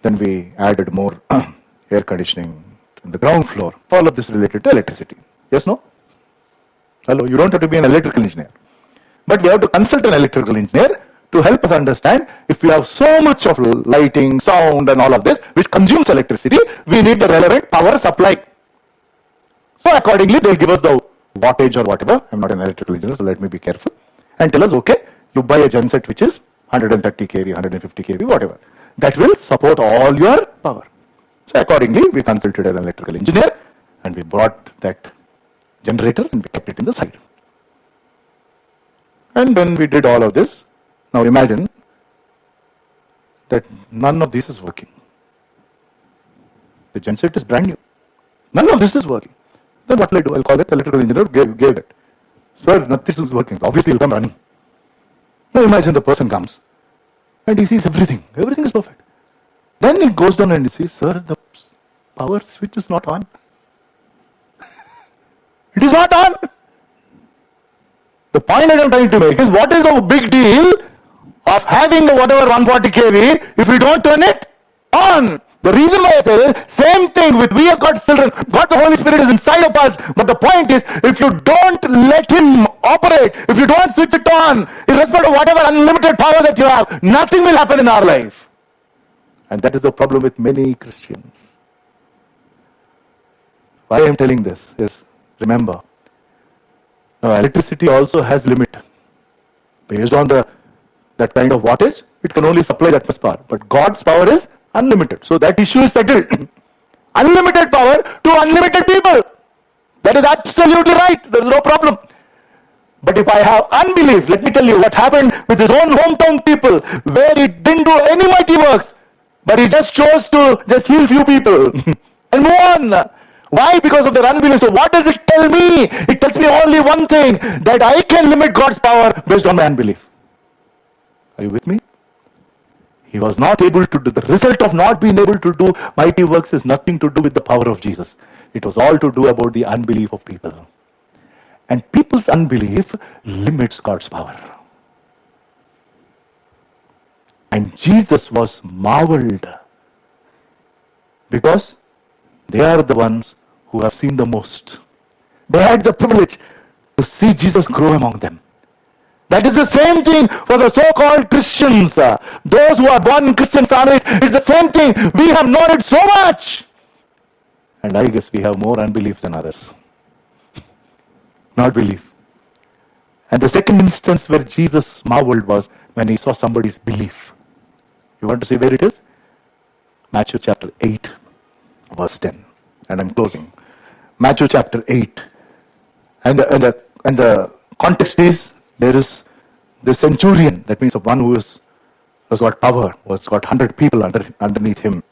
Then we added more air conditioning on the ground floor. All of this related to electricity. Yes, no? Hello, you don't have to be an electrical engineer. But we have to consult an electrical engineer to help us understand if we have so much of lighting, sound and all of this which consumes electricity, we need the relevant power supply. So accordingly they'll give us the wattage or whatever. I'm not an electrical engineer, so let me be careful. And tell us, okay, you buy a genset which is 130 kV, 150 kV, whatever. That will support all your power. So accordingly we consulted an electrical engineer and we brought that generator and we kept it in the side. And when we did all of this, now imagine that none of this is working. The genset is brand new. None of this is working. Then what will I do? I'll call that electrical engineer, gave it. Sir, nothing is working. Obviously he'll come running. Now imagine the person comes and he sees everything. Everything is perfect. Then he goes down and he sees, sir, the power switch is not on. It is not on. The point that I'm trying to make is, what is the big deal of having the whatever 140 kV if we don't turn it on? The reason why I say is, same thing with we have God's children. God the Holy Spirit is inside of us. But the point is, if you don't let Him operate, if you don't switch it on, irrespective of whatever unlimited power that you have, nothing will happen in our life. And that is the problem with many Christians. Why I am telling this is, remember, now electricity also has limit. Based on that kind of wattage, it can only supply that much power. But God's power is unlimited. So that issue is settled. Unlimited power to unlimited people. That is absolutely right. There is no problem. But if I have unbelief, let me tell you what happened with his own hometown people, where he didn't do any mighty works, but he just chose to just heal few people and move on. Why? Because of their unbelief. So what does it tell me? It tells me only one thing, that I can limit God's power based on my unbelief. Are you with me? He was not able to do. The result of not being able to do mighty works is nothing to do with the power of Jesus. It was all to do about the unbelief of people. And people's unbelief limits God's power. And Jesus was marveled because they are the ones who have seen the most. They had the privilege to see Jesus grow among them. That is the same thing for the so-called Christians. Those who are born in Christian families, it's the same thing. We have known it so much. And I guess we have more unbelief than others. Not belief. And the second instance where Jesus marveled was when he saw somebody's belief. You want to see where it is? Matthew chapter 8, verse 10. And I'm closing. Matthew chapter 8. And the context is, there is the centurion, that means the one who has got power, who has got 100 people underneath him.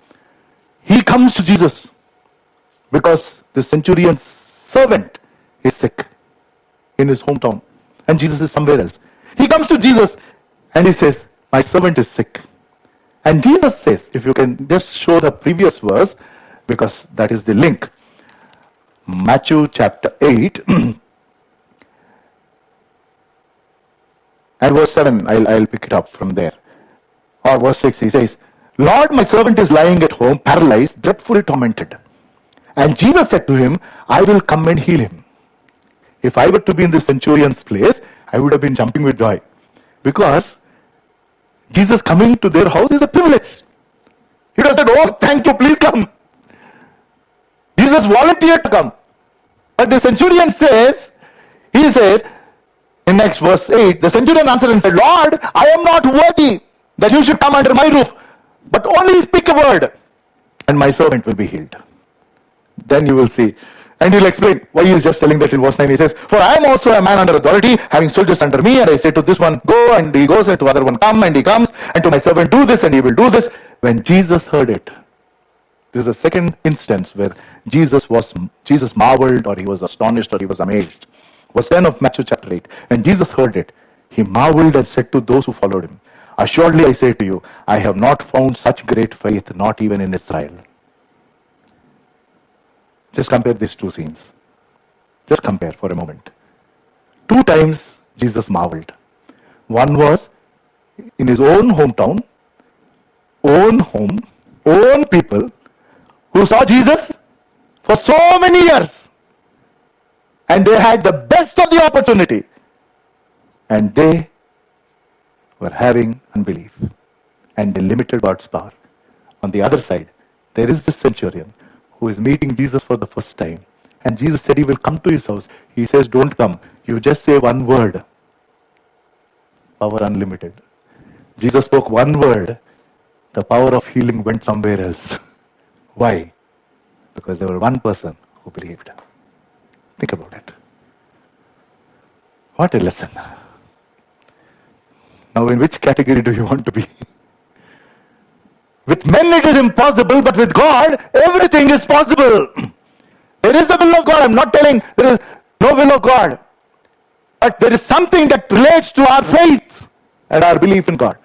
He comes to Jesus because the centurion's servant is sick in his hometown and Jesus is somewhere else. He comes to Jesus and he says, my servant is sick. And Jesus says, if you can just show the previous verse, because that is the link. Matthew chapter 8 and verse 7, I'll pick it up from there. Or verse 6, he says, Lord, my servant is lying at home, paralyzed, dreadfully tormented. And Jesus said to him, I will come and heal him. If I were to be in the centurion's place, I would have been jumping with joy. Because Jesus coming to their house is a privilege. He would have said, oh, thank you, please come. Jesus volunteered to come. But the centurion says, he says, in next verse 8, the centurion answered and said, Lord, I am not worthy that you should come under my roof, but only speak a word, and my servant will be healed. Then you will see. And he'll explain why he is just telling that in verse 9. He says, for I am also a man under authority, having soldiers under me, and I say to this one, go, and he goes, and to other one, come, and he comes, and to my servant, do this, and he will do this. When Jesus heard it, this is the second instance where Jesus marveled, or he was astonished, or he was amazed. Verse 10 of Matthew chapter 8. When Jesus heard it, he marveled and said to those who followed him, assuredly I say to you, I have not found such great faith, not even in Israel. Just compare these two scenes. Just compare for a moment. 2 times Jesus marveled. One was in his own hometown, own home, own people, who saw Jesus for so many years. And they had the best of the opportunity. And they were having unbelief. And they limited God's power. On the other side, there is this centurion who is meeting Jesus for the first time. And Jesus said he will come to his house. He says, don't come. You just say one word. Power unlimited. Jesus spoke one word. The power of healing went somewhere else. Why? Because there was one person who believed. Think about it. What a lesson. Now, in which category do you want to be? With men it is impossible, but with God, everything is possible. There is the will of God. I'm not telling there is no will of God. But there is something that relates to our faith and our belief in God.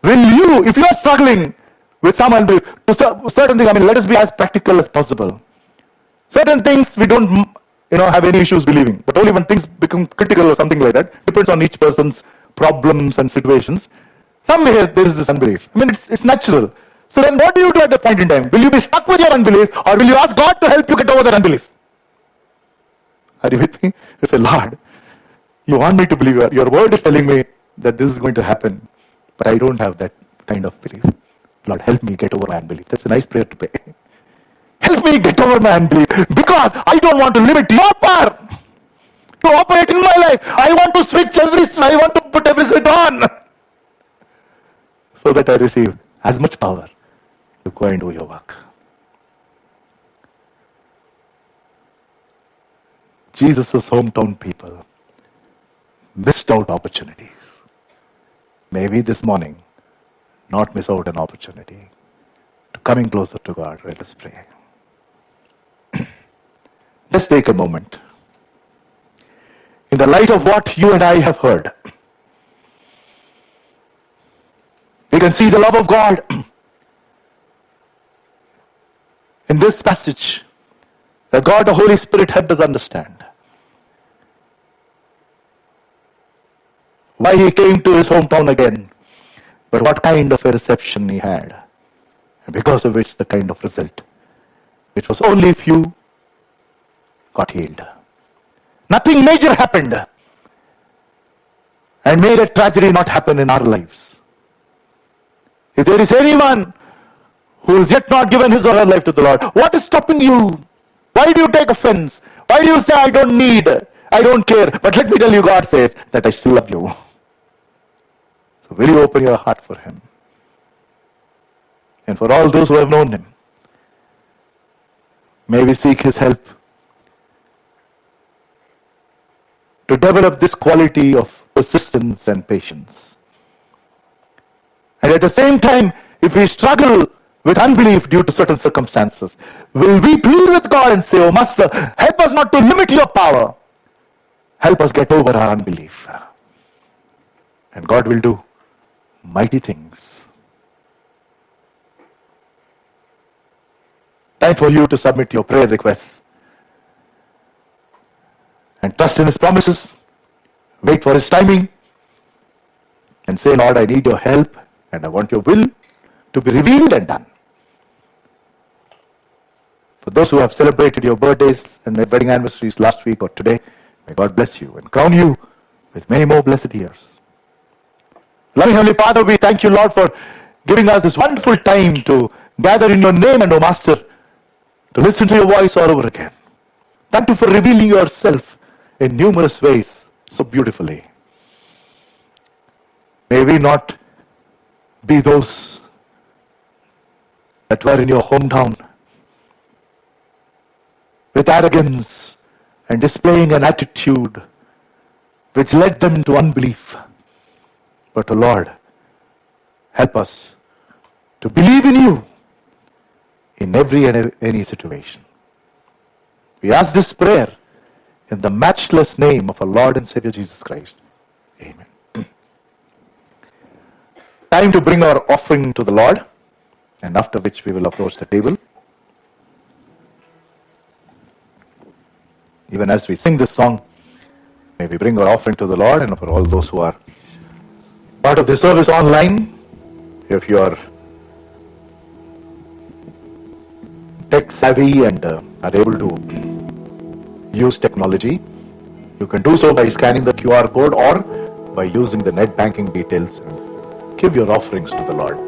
Will you, if you are struggling with some unbelief, to certain things, let us be as practical as possible. Certain things we don't have any issues believing. But only when things become critical or something like that, depends on each person's problems and situations. Somewhere there is this unbelief. It's natural. So then what do you do at that point in time? Will you be stuck with your unbelief, or will you ask God to help you get over that unbelief? Are you with me? You say, Lord, you want me to believe. Your word is telling me that this is going to happen, but I don't have that kind of belief. Lord, help me get over my unbelief. That's a nice prayer to pray. Help me get over my unbelief, because I don't want to limit your power to operate in my life. I want to put every switch on, so that I receive as much power to go and do your work. Jesus' hometown people missed out opportunities. Maybe this morning, not miss out an opportunity to coming closer to God. Let us pray. Just take a moment. In the light of what you and I have heard, we can see the love of God in this passage, that God the Holy Spirit helped us understand why he came to his hometown again, but what kind of a reception he had, and because of which the kind of result, which was only few got healed. Nothing major happened and made a tragedy not happen in our lives. If there is anyone who is yet not given his or her life to the Lord, what is stopping you? Why do you take offense? Why do you say, I don't need, I don't care? But let me tell you, God says that I still love you. So will you open your heart for him? And for all those who have known him, may we seek his help to develop this quality of persistence and patience. And at the same time, if we struggle with unbelief due to certain circumstances, will we plead with God and say, oh Master, help us not to limit your power. Help us get over our unbelief. And God will do mighty things. Time for you to submit your prayer requests and trust in his promises. Wait for his timing and say, Lord, I need your help and I want your will to be revealed and done. For those who have celebrated your birthdays and wedding anniversaries last week or today, may God bless you and crown you with many more blessed years. Loving Heavenly Father, we thank you, Lord, for giving us this wonderful time to gather in your name, and, O Master, to listen to your voice all over again. Thank you for revealing yourself in numerous ways so beautifully. May we not be those that were in your hometown with arrogance and displaying an attitude which led them to unbelief. But, O Lord, help us to believe in you in every and any situation. We ask this prayer in the matchless name of our Lord and Savior Jesus Christ. Amen. Time to bring our offering to the Lord, and after which we will approach the table. Even as we sing this song, may we bring our offering to the Lord. And for all those who are part of the service online, if you are tech savvy and are able to use technology, you can do so by scanning the QR code or by using the net banking details. Give your offerings to the Lord.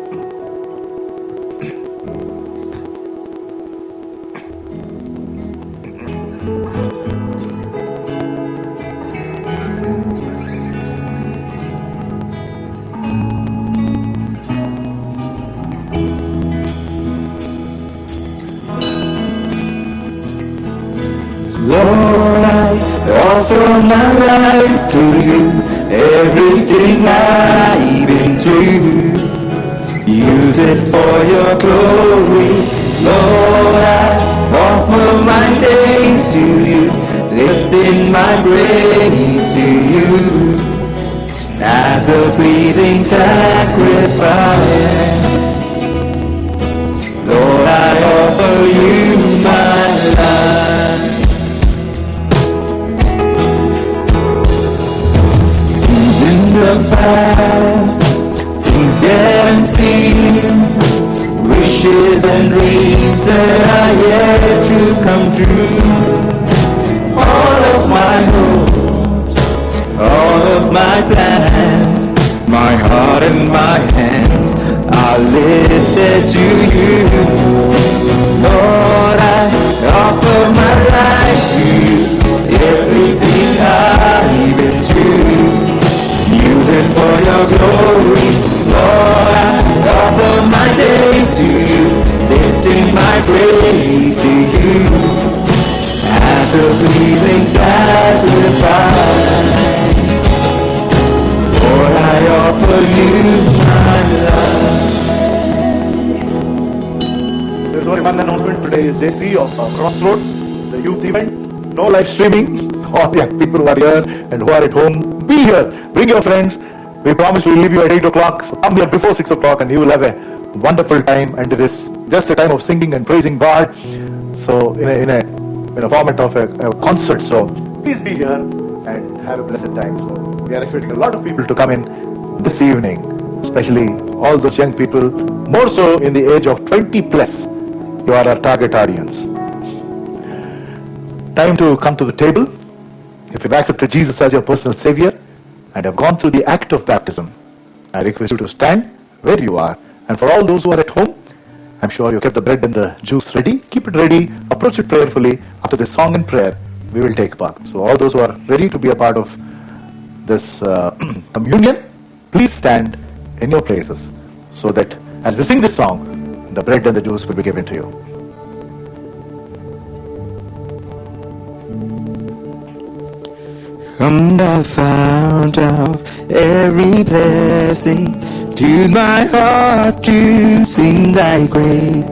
Lord, I offer my life to you, everything I've been to you. Use it for your glory. Lord, I offer my days to you, lifting my praise to you as a pleasing sacrifice. Lord, I offer you my life. In the past, things yet unseen, wishes and dreams that are yet to come true. All of my hopes, all of my plans, my heart and my hands are lifted to you. Lord, I offer my life to you, everything I've been to. Use it for your glory. Lord, I offer my days to you, lifting my praise to you as a pleasing sacrifice. Lord, I offer you my life. There's only one announcement. Today is day 3 of Crossroads, the youth event. No live streaming. All the young people who are here and who are at home, be here. Bring your friends. We promise we'll leave you at 8 o'clock. So come here before 6 o'clock and you will have a wonderful time. And it is just a time of singing and praising God. So in a format of a concert. So please be here and have a blessed time. So we are expecting a lot of people to come in this evening, especially all those young people, more so in the age of 20 plus. You are our target audience. Time to come to the table. If you've accepted Jesus as your personal Savior and have gone through the act of baptism, I request you to stand where you are. And for all those who are at home, I'm sure you kept the bread and the juice ready. Keep it ready. Approach it prayerfully. After this song and prayer, we will take part. So all those who are ready to be a part of this communion, please stand in your places so that as we sing this song, the bread and the juice will be given to you. Come thou fount of every blessing, tune my heart to sing thy grace.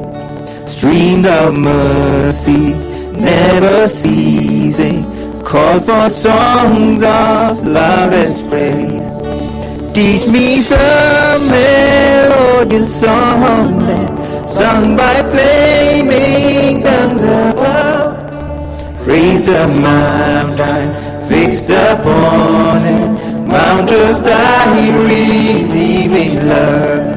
Stream of mercy, never ceasing, call for songs of loudest praise. Teach me some melodious song that sung by flaming tongues above. Praise the mountain fixed upon it, mount of thy redeeming love.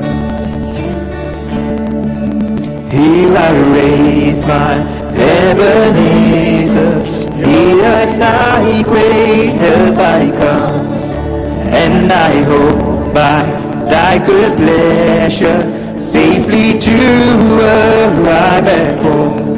Here I raise my Ebenezer, here at thy great help I come, and I hope by thy good pleasure safely to arrive at home.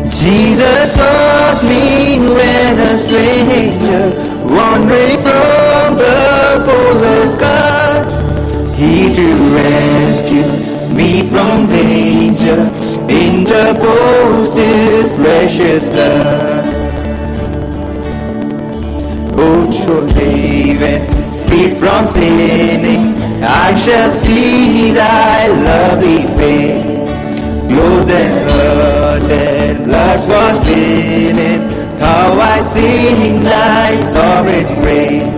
Jesus sought me when a stranger, wandering from the fold of God. He to rescue me from danger, interposed his precious blood. O children, free from sinning, I shall see thy lovely face, clothed and blood, blood-washed linen. How I sing thy sovereign praise.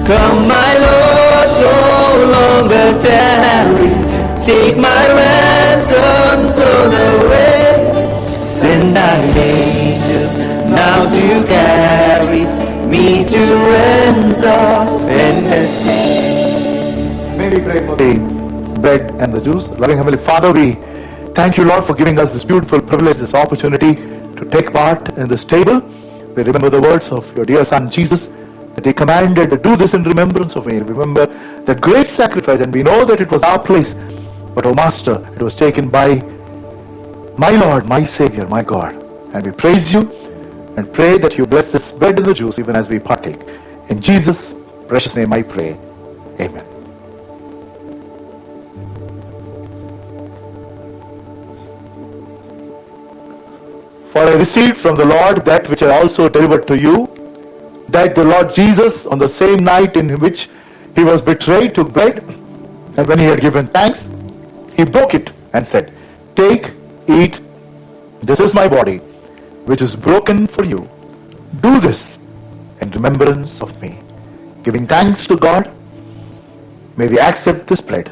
Come, my Lord, no longer tarry. Take my ransom soul away. Send thine angels now to carry me to realms of endless days. May we pray for the bread and the juice. Loving Heavenly Father, we thank you, Lord, for giving us this beautiful privilege, this opportunity to take part in this table. We remember the words of your dear Son Jesus, that he commanded to do this in remembrance of me. Remember that great sacrifice, and we know that it was our place. But, O Master, it was taken by my Lord, my Savior, my God. And we praise you and pray that you bless this bread and the juice even as we partake. In Jesus' precious name I pray. Amen. For I received from the Lord that which I also delivered to you, that the Lord Jesus, on the same night in which he was betrayed, took bread, and when he had given thanks, he broke it and said, "Take, eat, this is my body, which is broken for you. Do this in remembrance of me." Giving thanks to God, may we accept this bread.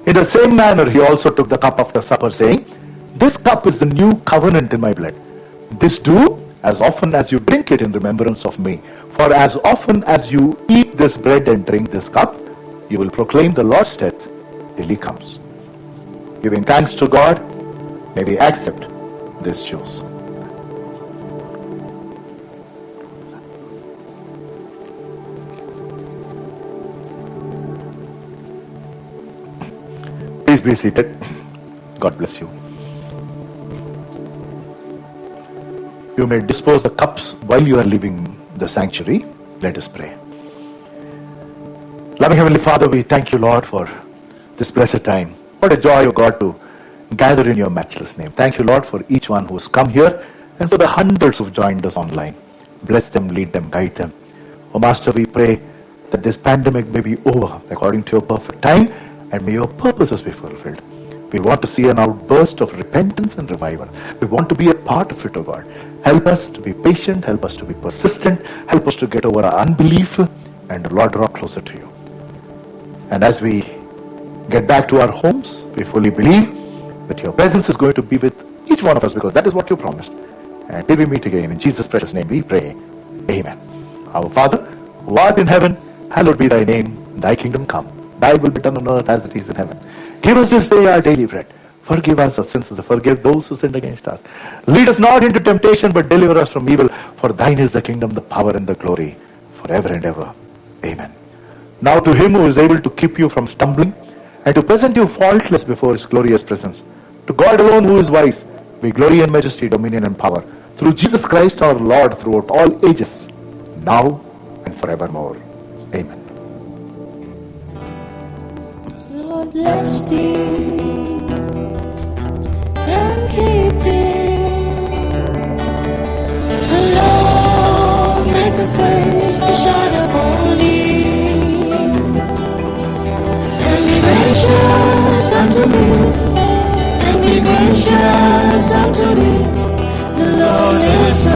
In the same manner, he also took the cup after supper, saying, "This cup is the new covenant in my blood. This do as often as you drink it in remembrance of me. For as often as you eat this bread and drink this cup, you will proclaim the Lord's death till he comes." Giving thanks to God, may we accept this juice. Please be seated. God bless you. You may dispose the cups while you are leaving the sanctuary. Let us pray. Loving Heavenly Father, we thank you, Lord, for this blessed time. What a joy, O God, to gather in your matchless name. Thank you, Lord, for each one who has come here and for the hundreds who've joined us online. Bless them, lead them, guide them. O Master, we pray that this pandemic may be over according to your perfect time, and may your purposes be fulfilled. We want to see an outburst of repentance and revival. We want to be a part of it, O God. Help us to be patient, help us to be persistent, help us to get over our unbelief, and Lord, draw closer to you. And as we get back to our homes, we fully believe that your presence is going to be with each one of us, because that is what you promised. And till we meet again, in Jesus' precious name we pray. Amen. Our Father, who art in heaven, hallowed be thy name. Thy kingdom come. Thy will be done on earth as it is in heaven. Give us this day our daily bread. Forgive us our sins and forgive those who sinned against us. Lead us not into temptation, but deliver us from evil. For thine is the kingdom, the power, and the glory, forever and ever. Amen. Now to him who is able to keep you from stumbling and to present you faultless before his glorious presence, to God alone who is wise, be glory and majesty, dominion and power, through Jesus Christ our Lord, throughout all ages, now and forevermore. Amen. Lord, bless thee and keep thee. The Lord make his face to shine upon thee and be gracious unto thee, and be gracious unto thee. The Lord lift